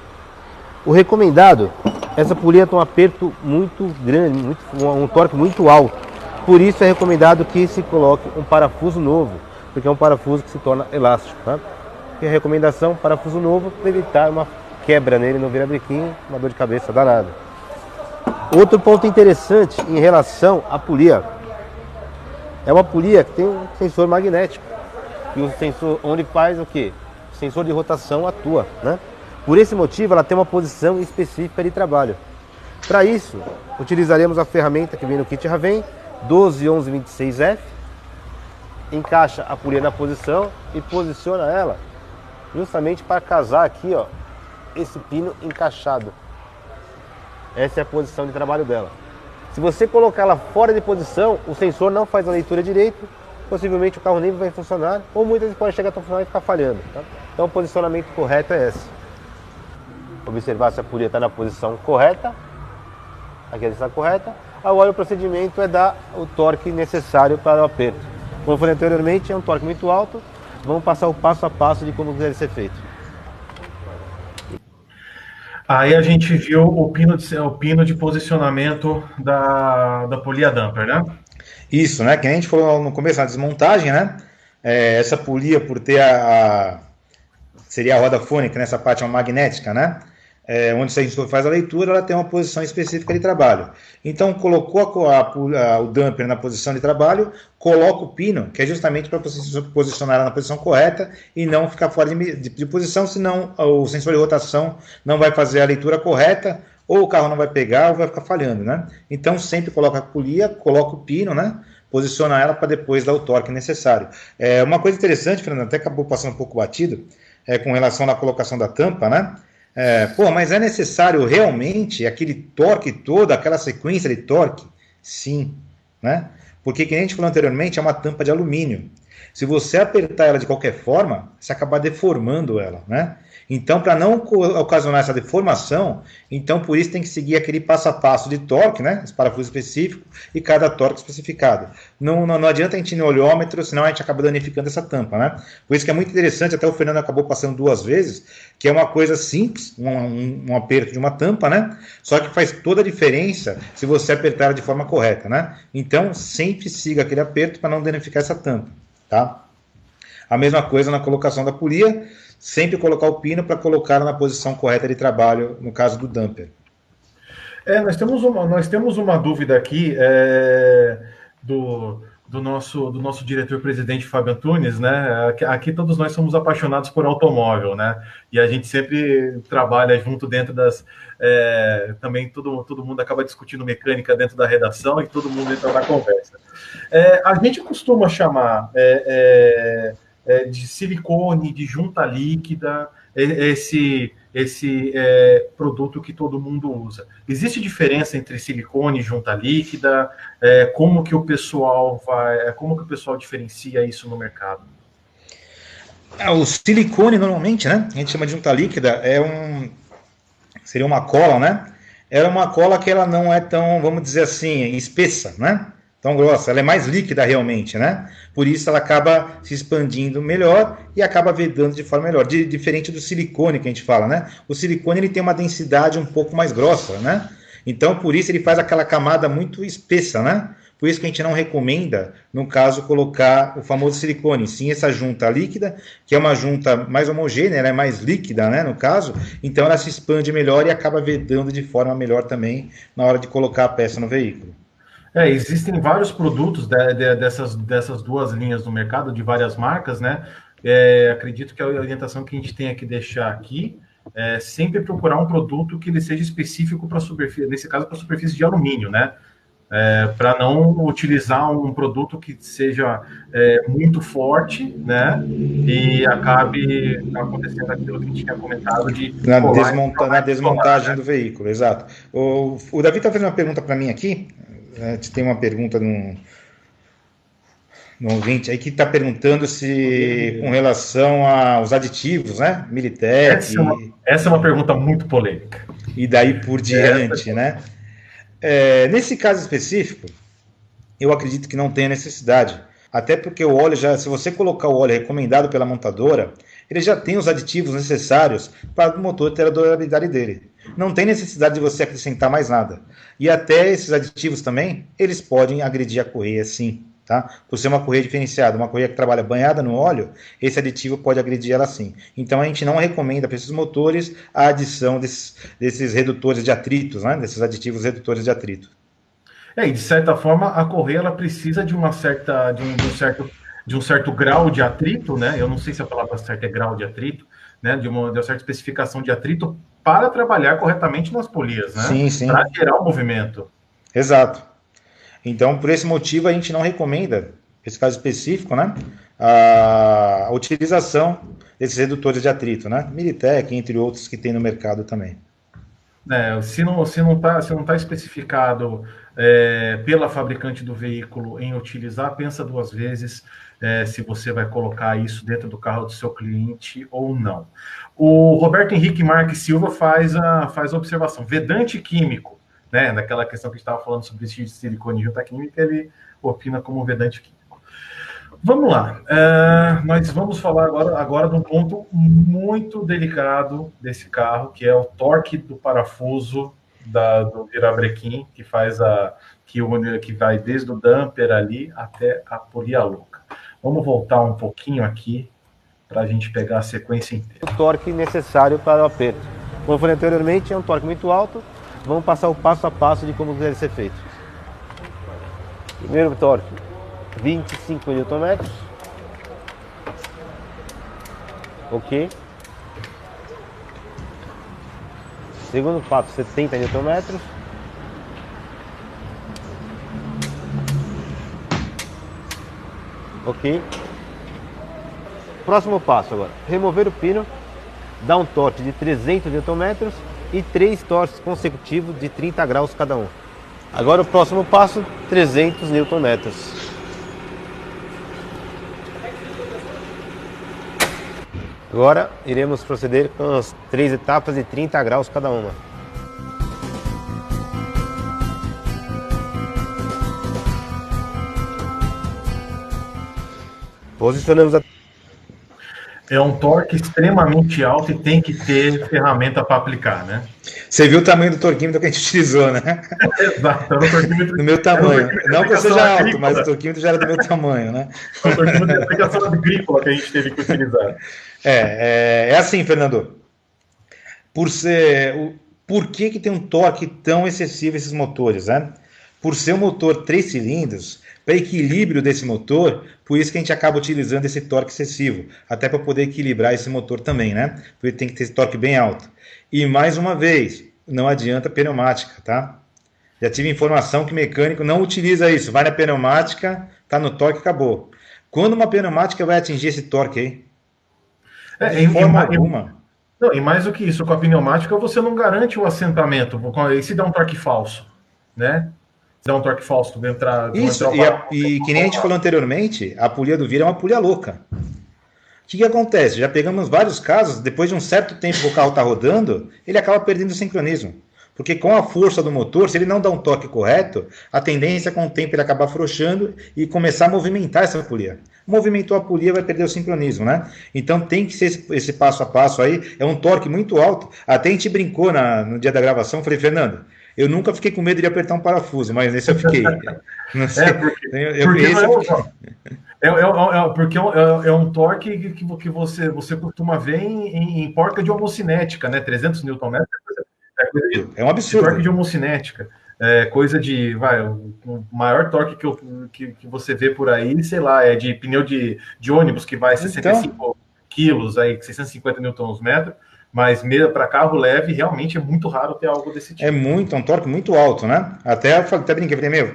D: O recomendado, essa polia tem um aperto muito grande, um torque muito alto. Por isso é recomendado que se coloque um parafuso novo, porque é um parafuso que se torna elástico. Tá? E a recomendação, parafuso novo, para evitar uma quebra nele no virabrequim, uma dor de cabeça danada. Outro ponto interessante em relação à polia, é uma polia que tem um sensor magnético, e o sensor onde faz o quê? O sensor de rotação atua, né? Por esse motivo, ela tem uma posição específica de trabalho. Para isso, utilizaremos a ferramenta que vem no kit Raven, 121126F, encaixa a polia na posição e posiciona ela justamente para casar aqui, ó, esse pino encaixado. Essa é a posição de trabalho dela. Se você colocar ela fora de posição, o sensor não faz a leitura direito, possivelmente o carro nem vai funcionar, ou muitas vezes pode chegar a funcionar e ficar falhando. Tá? Então o posicionamento correto é esse. Observar se a polia está na posição correta, aqui ela está correta. Agora o procedimento é dar o torque necessário para o aperto. Como eu falei anteriormente, é um torque muito alto. Vamos passar o passo a passo de como deve ser feito.
A: Aí a gente viu o pino de posicionamento da polia damper, né?
C: Isso, né? Que a gente falou no começo, na desmontagem, né? Essa polia, por ter seria a roda fônica, nessa parte é uma magnética, né? Onde a gente faz a leitura, ela tem uma posição específica de trabalho. Então, colocou o damper na posição de trabalho, coloca o pino, que é justamente para você posicionar ela na posição correta e não ficar fora de posição, senão o sensor de rotação não vai fazer a leitura correta, ou o carro não vai pegar, ou vai ficar falhando, né? Então, sempre coloca a polia, coloca o pino, né? Posiciona ela para depois dar o torque necessário. Uma coisa interessante, Fernando, até acabou passando um pouco batido, com relação à colocação da tampa, né? Mas é necessário realmente aquele torque todo, aquela sequência de torque? Sim, né? Porque, como a gente falou anteriormente, é uma tampa de alumínio. Se você apertar ela de qualquer forma, você acaba deformando ela, né? Então, para não ocasionar essa deformação, então por isso tem que seguir aquele passo a passo de torque, né? Esse parafuso específico e cada torque especificado. Não adianta a gente ir no olhômetro, senão a gente acaba danificando essa tampa, né? Por isso que é muito interessante, até o Fernando acabou passando 2 vezes, que é uma coisa simples, um aperto de uma tampa, né? Só que faz toda a diferença se você apertar ela de forma correta, né? Então, sempre siga aquele aperto para não danificar essa tampa, tá? A mesma coisa na colocação da polia, sempre colocar o pino para colocar na posição correta de trabalho, no caso do dumper.
A: Nós temos uma dúvida aqui do nosso diretor-presidente Fábio Antunes, né? Aqui todos nós somos apaixonados por automóvel, né? E a gente sempre trabalha junto dentro das... também todo mundo acaba discutindo mecânica dentro da redação e todo mundo entra na conversa. A gente costuma chamar de silicone, de junta líquida, esse produto que todo mundo usa. Existe diferença entre silicone e junta líquida? Como que o pessoal diferencia isso no mercado?
C: O silicone, normalmente, né? A gente chama de junta líquida, seria uma cola, né? Era uma cola que ela não é tão, vamos dizer assim, espessa, né? Tão grossa, ela é mais líquida realmente, né? Por isso ela acaba se expandindo melhor e acaba vedando de forma melhor, diferente do silicone que a gente fala, né? O silicone ele tem uma densidade um pouco mais grossa, né? Então por isso ele faz aquela camada muito espessa, né? Por isso que a gente não recomenda, no caso, colocar o famoso silicone, sim essa junta líquida, que é uma junta mais homogênea, ela é mais líquida, né, no caso, então ela se expande melhor e acaba vedando de forma melhor também na hora de colocar a peça no veículo.
A: Existem vários produtos dessas 2 linhas no mercado, de várias marcas, né? Acredito que a orientação que a gente tem que deixar aqui é sempre procurar um produto que ele seja específico para superfície, nesse caso para superfície de alumínio, né? Para não utilizar um produto que seja muito forte, né? E acabe acontecendo aquilo que a gente tinha comentado
C: na desmontagem do veículo, exato. O Davi está fazendo uma pergunta para mim aqui. Tem uma pergunta no ouvinte aí que está perguntando se com relação aos aditivos, né? Militec.
A: Essa é uma pergunta muito polêmica.
C: E daí por diante, né? Nesse caso específico, eu acredito que não tem necessidade. Até porque o óleo se você colocar o óleo recomendado pela montadora, ele já tem os aditivos necessários para o motor ter a durabilidade dele. Não tem necessidade de você acrescentar mais nada. E até esses aditivos também, eles podem agredir a correia sim, tá? Por ser uma correia diferenciada, uma correia que trabalha banhada no óleo, esse aditivo pode agredir ela sim. Então a gente não recomenda para esses motores a adição desses redutores de atritos, né? Desses aditivos redutores de atrito.
A: E de certa forma a correia ela precisa de um certo grau de atrito, né? Eu não sei se a palavra certa é grau de atrito, né? De uma certa especificação de atrito para trabalhar corretamente nas polias, né?
C: Sim, sim.
A: Para gerar o movimento.
C: Exato. Então, por esse motivo, a gente não recomenda, nesse caso específico, né? A utilização desses redutores de atrito, né? Militec, entre outros que tem no mercado também.
A: Se não tá especificado pela fabricante do veículo em utilizar, pensa 2 vezes se você vai colocar isso dentro do carro do seu cliente ou não. O Roberto Henrique Marques Silva faz a observação. Vedante químico, né? Naquela questão que a gente estava falando sobre esse de silicone e junta química, ele opina como vedante químico. Vamos lá. Nós vamos falar agora de um ponto muito delicado desse carro, que é o torque do parafuso do virabrequim, que vai desde o damper ali até a polia louca. Vamos voltar um pouquinho aqui para a gente pegar a sequência inteira.
D: O torque necessário para o aperto. Como eu falei anteriormente, é um torque muito alto. Vamos passar o passo a passo de como deve ser feito. Primeiro torque, 25 Nm. Ok. Segundo passo, 70 Nm. Ok. Próximo passo agora, remover o pino, dar um torque de 300 Nm e 3 torques consecutivos de 30 graus cada um. Agora o próximo passo, 300 Nm. Agora iremos proceder com as 3 etapas de 30 graus cada uma. Posicionamos a...
A: É um torque extremamente alto e tem que ter ferramenta para aplicar, né?
C: Você viu o tamanho do torquímetro que a gente utilizou, né?
A: Exato, era um torquímetro...
C: Do meu tamanho. Não que eu seja alto, mas o torquímetro já era do meu tamanho, né?
A: É um torquímetro de aplicação agrícola que a gente teve que utilizar.
C: É assim, Fernando. Por que tem um torque tão excessivo esses motores, né? Por ser um motor 3 cilindros, para equilíbrio desse motor, por isso que a gente acaba utilizando esse torque excessivo, até para poder equilibrar esse motor também, né? Porque tem que ter esse torque bem alto. E mais uma vez, não adianta pneumática, tá? Já tive informação que mecânico não utiliza isso, vai na pneumática, tá no torque, acabou. Quando uma pneumática vai atingir esse torque aí? De forma alguma.
A: Não, e mais do que isso, com a pneumática você não garante o assentamento, e se dá um torque falso, né? Se dá um torque falso, tu vai entrar...
C: Isso, e que nem a gente falou anteriormente, a polia do vira é uma polia louca. O que acontece? Já pegamos vários casos, depois de um certo tempo que o carro está rodando, ele acaba perdendo o sincronismo. Porque com a força do motor, se ele não dá um toque correto, a tendência com o tempo ele acabar afrouxando e começar a movimentar essa polia. Movimentou a polia, vai perder o sincronismo, né? Então tem que ser esse passo a passo aí, é um torque muito alto. Até a gente brincou no dia da gravação, falei, Fernando, eu nunca fiquei com medo de apertar um parafuso, mas nesse eu fiquei. Não sei.
A: Porque é um torque que você costuma ver em porca de homocinética, né? 300 Nm.
C: É um absurdo.
A: Torque de homocinética. É coisa de... o maior torque que você vê por aí, sei lá, é de pneu de ônibus, que vai 65 quilos, aí, 650 Nm. Mas para carro leve, realmente é muito raro ter algo desse tipo.
C: É um torque muito alto, né? Até brinquei, falei,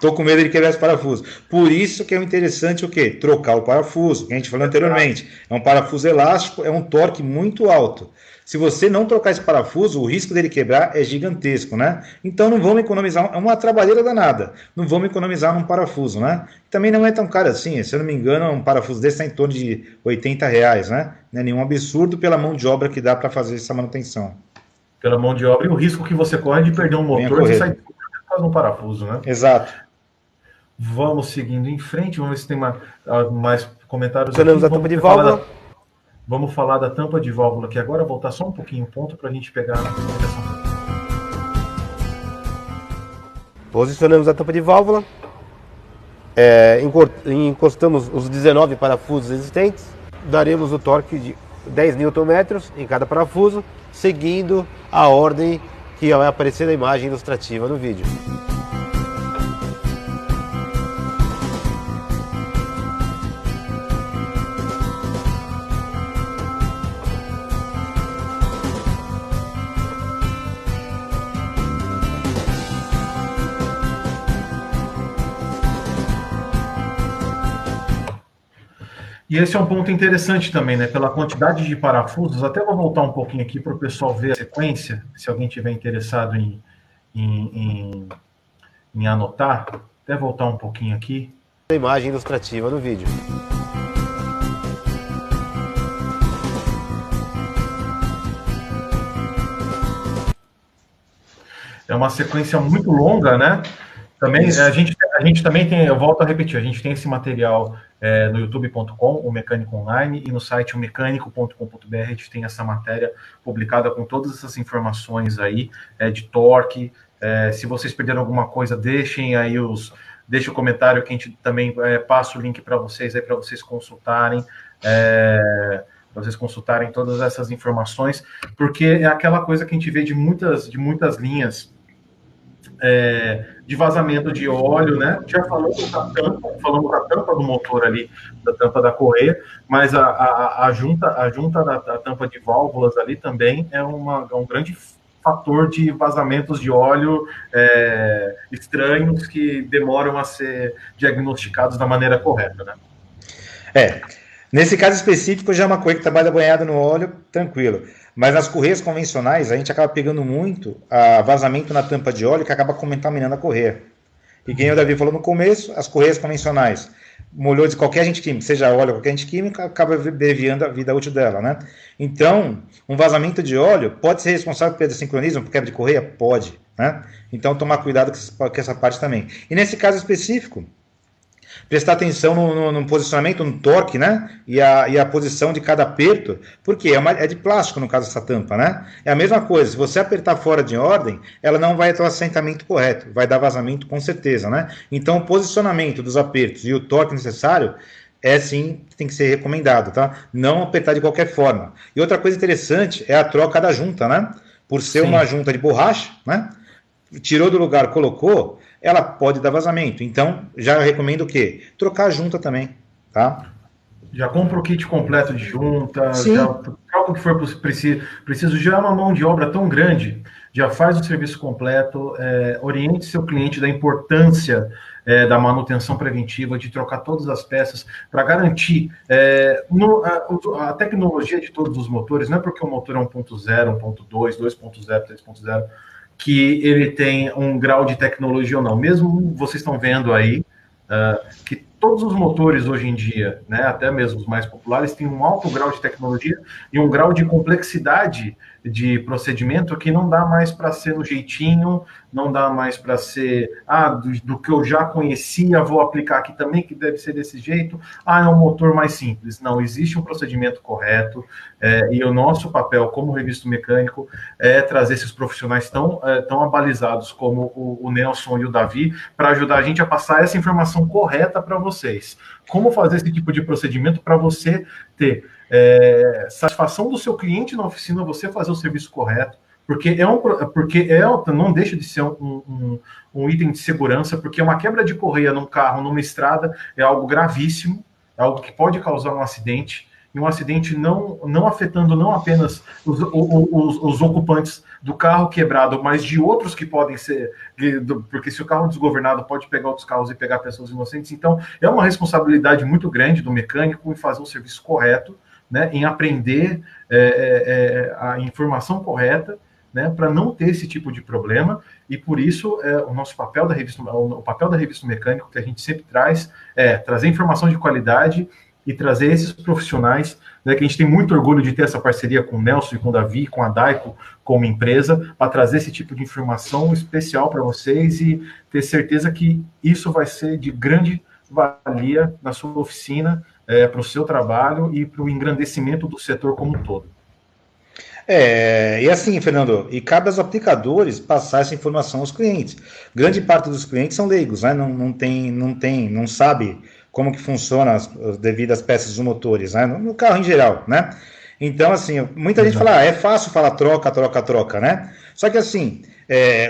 C: tô com medo de quebrar esse parafuso. Por isso que é interessante o quê? Trocar o parafuso, que a gente falou anteriormente. É um parafuso elástico, é um torque muito alto. Se você não trocar esse parafuso, o risco dele quebrar é gigantesco, né? Então não vamos economizar, é uma trabalheira danada. Não vamos economizar num parafuso, né? Também não é tão caro assim, se eu não me engano, um parafuso desse está em torno de R$80, né? Não é nenhum absurdo pela mão de obra que dá para fazer essa manutenção.
A: Pela mão de obra e o risco que você corre de perder um motor e sair faz um parafuso, né?
C: Exato.
A: Vamos seguindo em frente, vamos ver se tem mais comentários.
D: Posicionamos a tampa de válvula.
A: Vamos falar da tampa de válvula aqui agora, voltar só um pouquinho o ponto para a gente pegar a comunicação.
D: Posicionamos a tampa de válvula, encostamos os 19 parafusos existentes, daremos o torque de 10 Nm em cada parafuso, seguindo a ordem que vai aparecer na imagem ilustrativa no vídeo.
A: E esse é um ponto interessante também, né? Pela quantidade de parafusos, até vou voltar um pouquinho aqui para o pessoal ver a sequência, se alguém tiver interessado em anotar, até voltar um pouquinho aqui.
D: A imagem ilustrativa no vídeo.
A: É uma sequência muito longa, né? Também, a gente também tem, eu volto a repetir, a gente tem esse material no youtube.com, o Mecânico Online, e no site omecânico.com.br a gente tem essa matéria publicada com todas essas informações aí, de torque. Se vocês perderam alguma coisa, deixem o comentário que a gente também passa o link para vocês aí, para vocês consultarem. Para vocês consultarem todas essas informações, porque é aquela coisa que a gente vê de muitas linhas de vazamento de óleo, né? Já falamos da tampa do motor ali, da tampa da correia, mas a junta da tampa de válvulas ali também é um grande fator de vazamentos de óleo estranhos que demoram a ser diagnosticados da maneira correta, né?
C: Nesse caso específico, já é uma coisa que trabalha banhado no óleo, tranquilo. Mas nas correias convencionais, a gente acaba pegando muito vazamento na tampa de óleo que acaba contaminando a correia. E quem o Davi falou no começo, as correias convencionais, molhou de qualquer agente químico, seja óleo, qualquer agente químico, acaba abreviando a vida útil dela, né? Então, um vazamento de óleo pode ser responsável por desincronismo, por quebra de correia? Pode, né? Então, tomar cuidado com essa parte também. E nesse caso específico, prestar atenção no posicionamento, no torque, né? E a posição de cada aperto, porque é de plástico, no caso, essa tampa, né? É a mesma coisa, se você apertar fora de ordem, ela não vai ter o assentamento correto, vai dar vazamento com certeza, né? Então, o posicionamento dos apertos e o torque necessário sim, tem que ser recomendado, tá? Não apertar de qualquer forma. E outra coisa interessante é a troca da junta, né? Por ser uma junta de borracha, né? Tirou do lugar, colocou, ela pode dar vazamento. Então, já recomendo o quê? Trocar a junta também, tá?
A: Já compra o kit completo de junta, já troca o que for preciso. Já é uma mão de obra tão grande, já faz o serviço completo, oriente seu cliente da importância da manutenção preventiva, de trocar todas as peças para garantir a tecnologia de todos os motores. Não é porque o motor é 1.0, 1.2, 2.0, 3.0, que ele tem um grau de tecnologia ou não. Mesmo vocês estão vendo aí que todos os motores hoje em dia, né, até mesmo os mais populares, têm um alto grau de tecnologia e um grau de complexidade de procedimento que não dá mais para ser no jeitinho, não dá mais para ser, do que eu já conhecia, vou aplicar aqui também, que deve ser desse jeito, é um motor mais simples. Não, existe um procedimento correto, e o nosso papel como revista mecânico é trazer esses profissionais tão abalizados como o Nelson e o Davi, para ajudar a gente a passar essa informação correta para vocês. Como fazer esse tipo de procedimento para você ter satisfação do seu cliente na oficina, você fazer o serviço correto, porque não deixa de ser um item de segurança, porque uma quebra de correia num carro, numa estrada, é algo gravíssimo, é algo que pode causar um acidente, e um acidente não afetando não apenas os ocupantes do carro quebrado, mas de outros que podem ser, porque se o carro desgovernado pode pegar outros carros e pegar pessoas inocentes. Então, é uma responsabilidade muito grande do mecânico em fazer o serviço correto, né, em aprender a informação correta, né, para não ter esse tipo de problema. E por isso o nosso papel da revista, o papel da revista Mecânico, que a gente sempre traz, é trazer informação de qualidade e trazer esses profissionais, né, que a gente tem muito orgulho de ter essa parceria com o Nelson e com o Davi, com a Daico como empresa, para trazer esse tipo de informação especial para vocês e ter certeza que isso vai ser de grande valia na sua oficina, para o seu trabalho e para o engrandecimento do setor como um todo.
C: E assim, Fernando, e cabe aos aplicadores passar essa informação aos clientes. Grande parte dos clientes são leigos, né? Não sabe como que funciona as devidas peças dos motores, né? No carro em geral, né? Então, assim, muita gente fala, é fácil falar troca, né? Só que assim,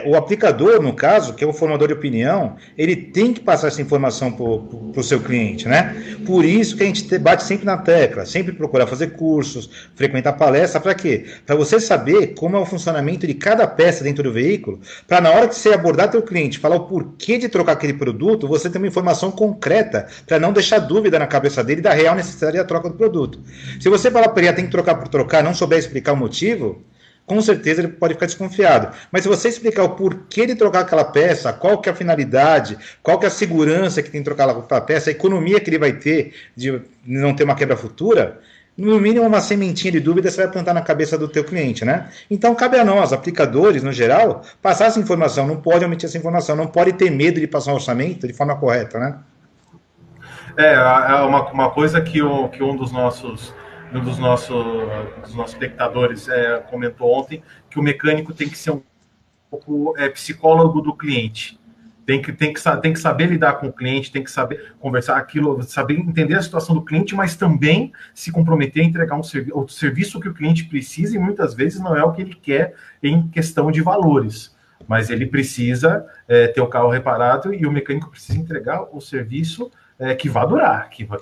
C: o aplicador, no caso, que é o formador de opinião, ele tem que passar essa informação para o seu cliente, né? Por isso que a gente bate sempre na tecla, sempre procurar fazer cursos, frequentar palestra, para quê? Para você saber como é o funcionamento de cada peça dentro do veículo, para na hora que você abordar teu cliente, falar o porquê de trocar aquele produto, você ter uma informação concreta, para não deixar dúvida na cabeça dele da real necessidade da troca do produto. Se você falar para ele, tem que trocar por trocar, não souber explicar o motivo, com certeza ele pode ficar desconfiado. Mas se você explicar o porquê de trocar aquela peça, qual que é a finalidade, qual que é a segurança que tem que trocar aquela peça, a economia que ele vai ter de não ter uma quebra futura, no mínimo uma sementinha de dúvida você vai plantar na cabeça do teu cliente, né? Então cabe a nós, aplicadores, no geral, passar essa informação, não pode omitir essa informação, não pode ter medo de passar um orçamento de forma correta, né?
A: Uma coisa que um dos nossos espectadores comentou ontem, que o mecânico tem que ser um pouco psicólogo do cliente. Tem que saber lidar com o cliente, tem que saber conversar aquilo, saber entender a situação do cliente, mas também se comprometer a entregar o serviço que o cliente precisa, e muitas vezes não é o que ele quer em questão de valores. Mas ele precisa ter o carro reparado e o mecânico precisa entregar o serviço que vai durar, que vai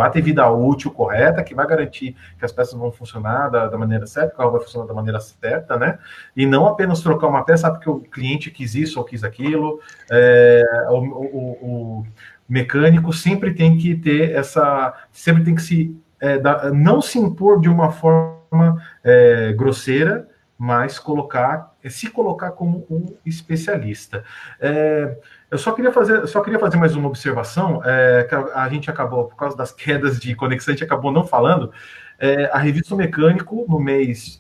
A: ter vida útil correta, que vai garantir que as peças vão funcionar da maneira certa, o carro vai funcionar da maneira certa, né? E não apenas trocar uma peça porque o cliente quis isso ou quis aquilo. O mecânico sempre tem que ter não se impor de uma forma grosseira, mas se colocar como um especialista. Eu só queria fazer mais uma observação, que a gente acabou, por causa das quedas de conexão, a gente acabou não falando. A revista Mecânico, no mês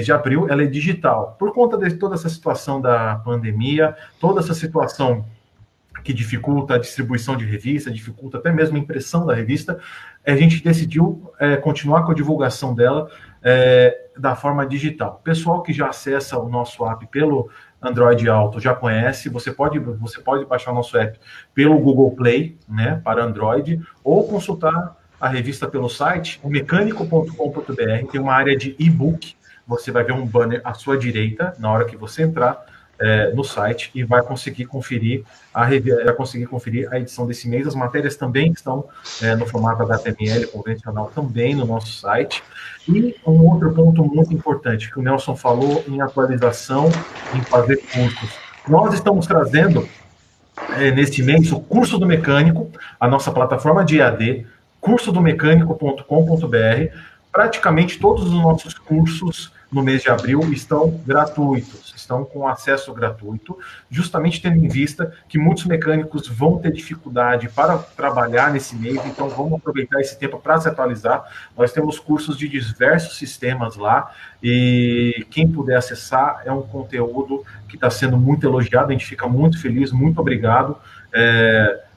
A: de abril, ela é digital. Por conta de toda essa situação da pandemia, toda essa situação que dificulta a distribuição de revista, dificulta até mesmo a impressão da revista, a gente decidiu continuar com a divulgação dela da forma digital. O pessoal que já acessa o nosso app pelo Android Auto já conhece, você pode baixar o nosso app pelo Google Play, né, para Android, ou consultar a revista pelo site, mecânico.com.br, tem uma área de e-book, você vai ver um banner à sua direita, na hora que você entrar no site, e vai conseguir conferir a edição desse mês. As matérias também estão no formato HTML convencional, também no nosso site. E um outro ponto muito importante, que o Nelson falou em atualização, em fazer cursos. Nós estamos trazendo, neste mês, o Curso do Mecânico, a nossa plataforma de EAD, cursodomecânico.com.br. Praticamente todos os nossos cursos no mês de abril estão gratuitos, estão com acesso gratuito, justamente tendo em vista que muitos mecânicos vão ter dificuldade para trabalhar nesse mês, então vamos aproveitar esse tempo para se atualizar. Nós temos cursos de diversos sistemas lá, e quem puder acessar, é um conteúdo que está sendo muito elogiado, a gente fica muito feliz, muito obrigado.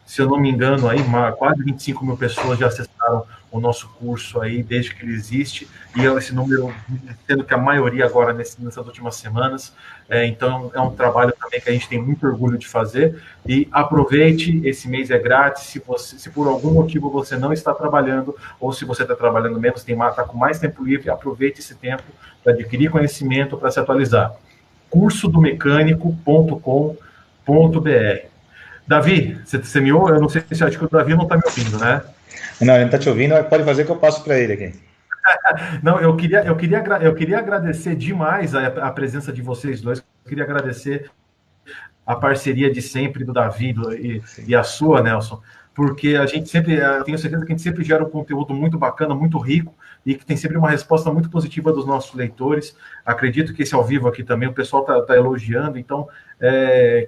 A: Se eu não me engano, aí, quase 25 mil pessoas já acessaram o nosso curso aí, desde que ele existe, e esse número, tendo que a maioria agora nessas últimas semanas, então é um trabalho também que a gente tem muito orgulho de fazer, e aproveite, esse mês é grátis, se por algum motivo você não está trabalhando, ou se você está trabalhando menos, está com mais tempo livre, aproveite esse tempo para adquirir conhecimento, para se atualizar. cursodomecânico.com.br. Davi, você me ouve? Eu não sei se acho que o Davi não está me ouvindo, né?
C: Não, ele não está te ouvindo, pode fazer que eu passo para ele aqui.
A: Não, eu queria agradecer demais a presença de vocês dois, eu queria agradecer a parceria de sempre do Davi e a sua, Nelson, porque a gente sempre, tenho certeza que a gente sempre gera um conteúdo muito bacana, muito rico, e que tem sempre uma resposta muito positiva dos nossos leitores. Acredito que esse ao vivo aqui também, o pessoal está elogiando, então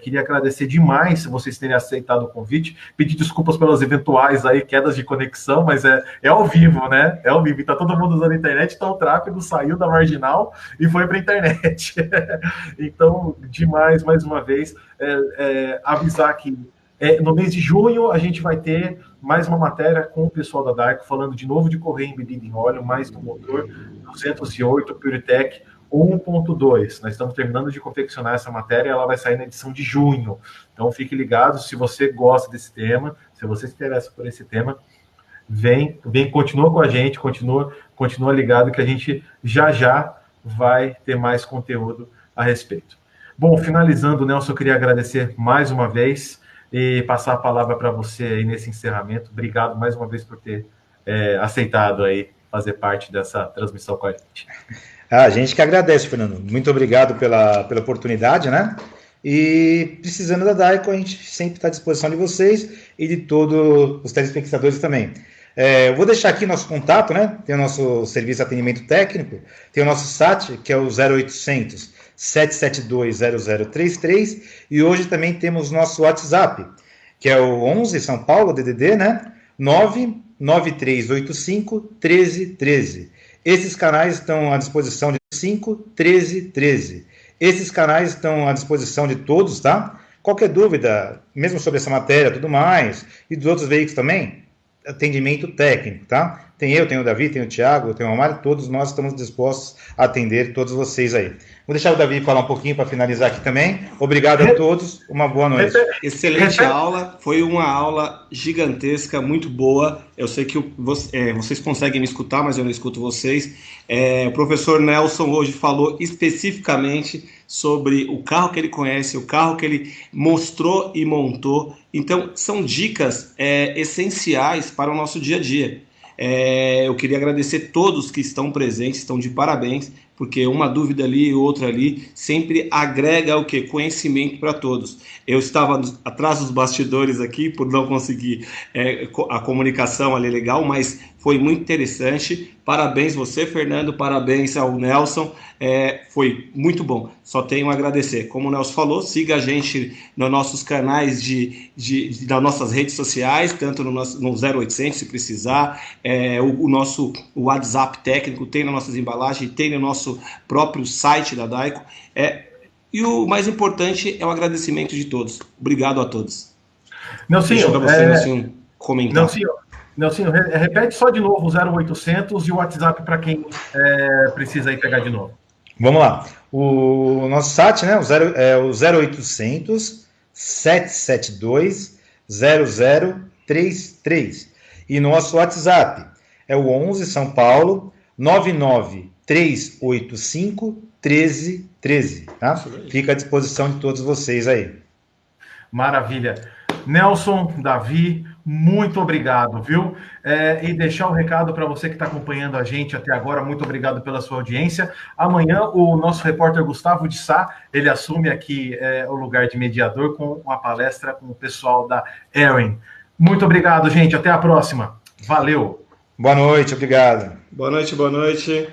A: queria agradecer demais vocês terem aceitado o convite, pedir desculpas pelas eventuais aí quedas de conexão, mas é ao vivo, né? É ao vivo, está todo mundo usando a internet, então o tráfego saiu da marginal e foi para a internet. Então, demais, mais uma vez, avisar que no mês de junho a gente vai ter mais uma matéria com o pessoal da Daico, falando de novo de correia embebida em óleo, mais do motor 208 PureTech 1.2. Nós estamos terminando de confeccionar essa matéria, ela vai sair na edição de junho. Então fique ligado, se você gosta desse tema, se você se interessa por esse tema, vem, continua com a gente, continua ligado que a gente já vai ter mais conteúdo a respeito. Bom, finalizando, Nelson, eu queria agradecer mais uma vez e passar a palavra para você aí nesse encerramento. Obrigado mais uma vez por ter aceitado aí fazer parte dessa transmissão com a gente.
C: A gente que agradece, Fernando. Muito obrigado pela oportunidade, né? E precisando da Daico, a gente sempre está à disposição de vocês e de todos os telespectadores também. Eu vou deixar aqui nosso contato, né? Tem o nosso serviço de atendimento técnico, tem o nosso SAT, que é o 0800 772 0033, e hoje também temos nosso WhatsApp, que é o 11 São Paulo, DDD, né? 99385 1313. Esses canais estão à disposição de 5 13 13. Esses canais estão à disposição de todos, tá? Qualquer dúvida, mesmo sobre essa matéria, tudo mais, e dos outros veículos também, atendimento técnico, tá? Tem eu, tem o Davi, tem o Thiago, tem o Omar, todos nós estamos dispostos a atender todos vocês aí. Vou deixar o Davi falar um pouquinho para finalizar aqui também. Obrigado a todos, uma boa noite.
B: Excelente aula, foi uma aula gigantesca, muito boa. Eu sei que vocês conseguem me escutar, mas eu não escuto vocês. O professor Nelson hoje falou especificamente sobre o carro que ele conhece, o carro que ele mostrou e montou. Então, são dicas essenciais para o nosso dia a dia. Eu queria agradecer todos que estão presentes, estão de parabéns, porque uma dúvida ali e outra ali sempre agrega o quê? Conhecimento para todos. Eu estava atrás dos bastidores aqui, por não conseguir a comunicação ali legal, mas foi muito interessante. Parabéns você, Fernando, parabéns ao Nelson, foi muito bom, só tenho a agradecer. Como o Nelson falou, siga a gente nos nossos canais das nossas redes sociais, tanto no 0800, se precisar, o nosso WhatsApp técnico tem nas nossas embalagens, tem no nosso próprio site da Daico, e o mais importante é o agradecimento de todos. Obrigado a todos.
A: Nelsinho,
B: Nelsinho, comentar.
A: Nelsinho, repete só de novo o 0800 e o WhatsApp para quem precisa aí pegar de novo.
C: Vamos lá. O nosso site, né, é o 0800 772 0033. E nosso WhatsApp é o 11 São Paulo 99385 1313. Tá? Fica à disposição de todos vocês aí.
A: Maravilha. Nelson, Davi, muito obrigado, viu? E deixar um recado para você que está acompanhando a gente até agora, muito obrigado pela sua audiência. Amanhã, o nosso repórter Gustavo de Sá, ele assume aqui o lugar de mediador com uma palestra com o pessoal da Erin. Muito obrigado, gente. Até a próxima. Valeu.
C: Boa noite, obrigado.
B: Boa noite, boa noite.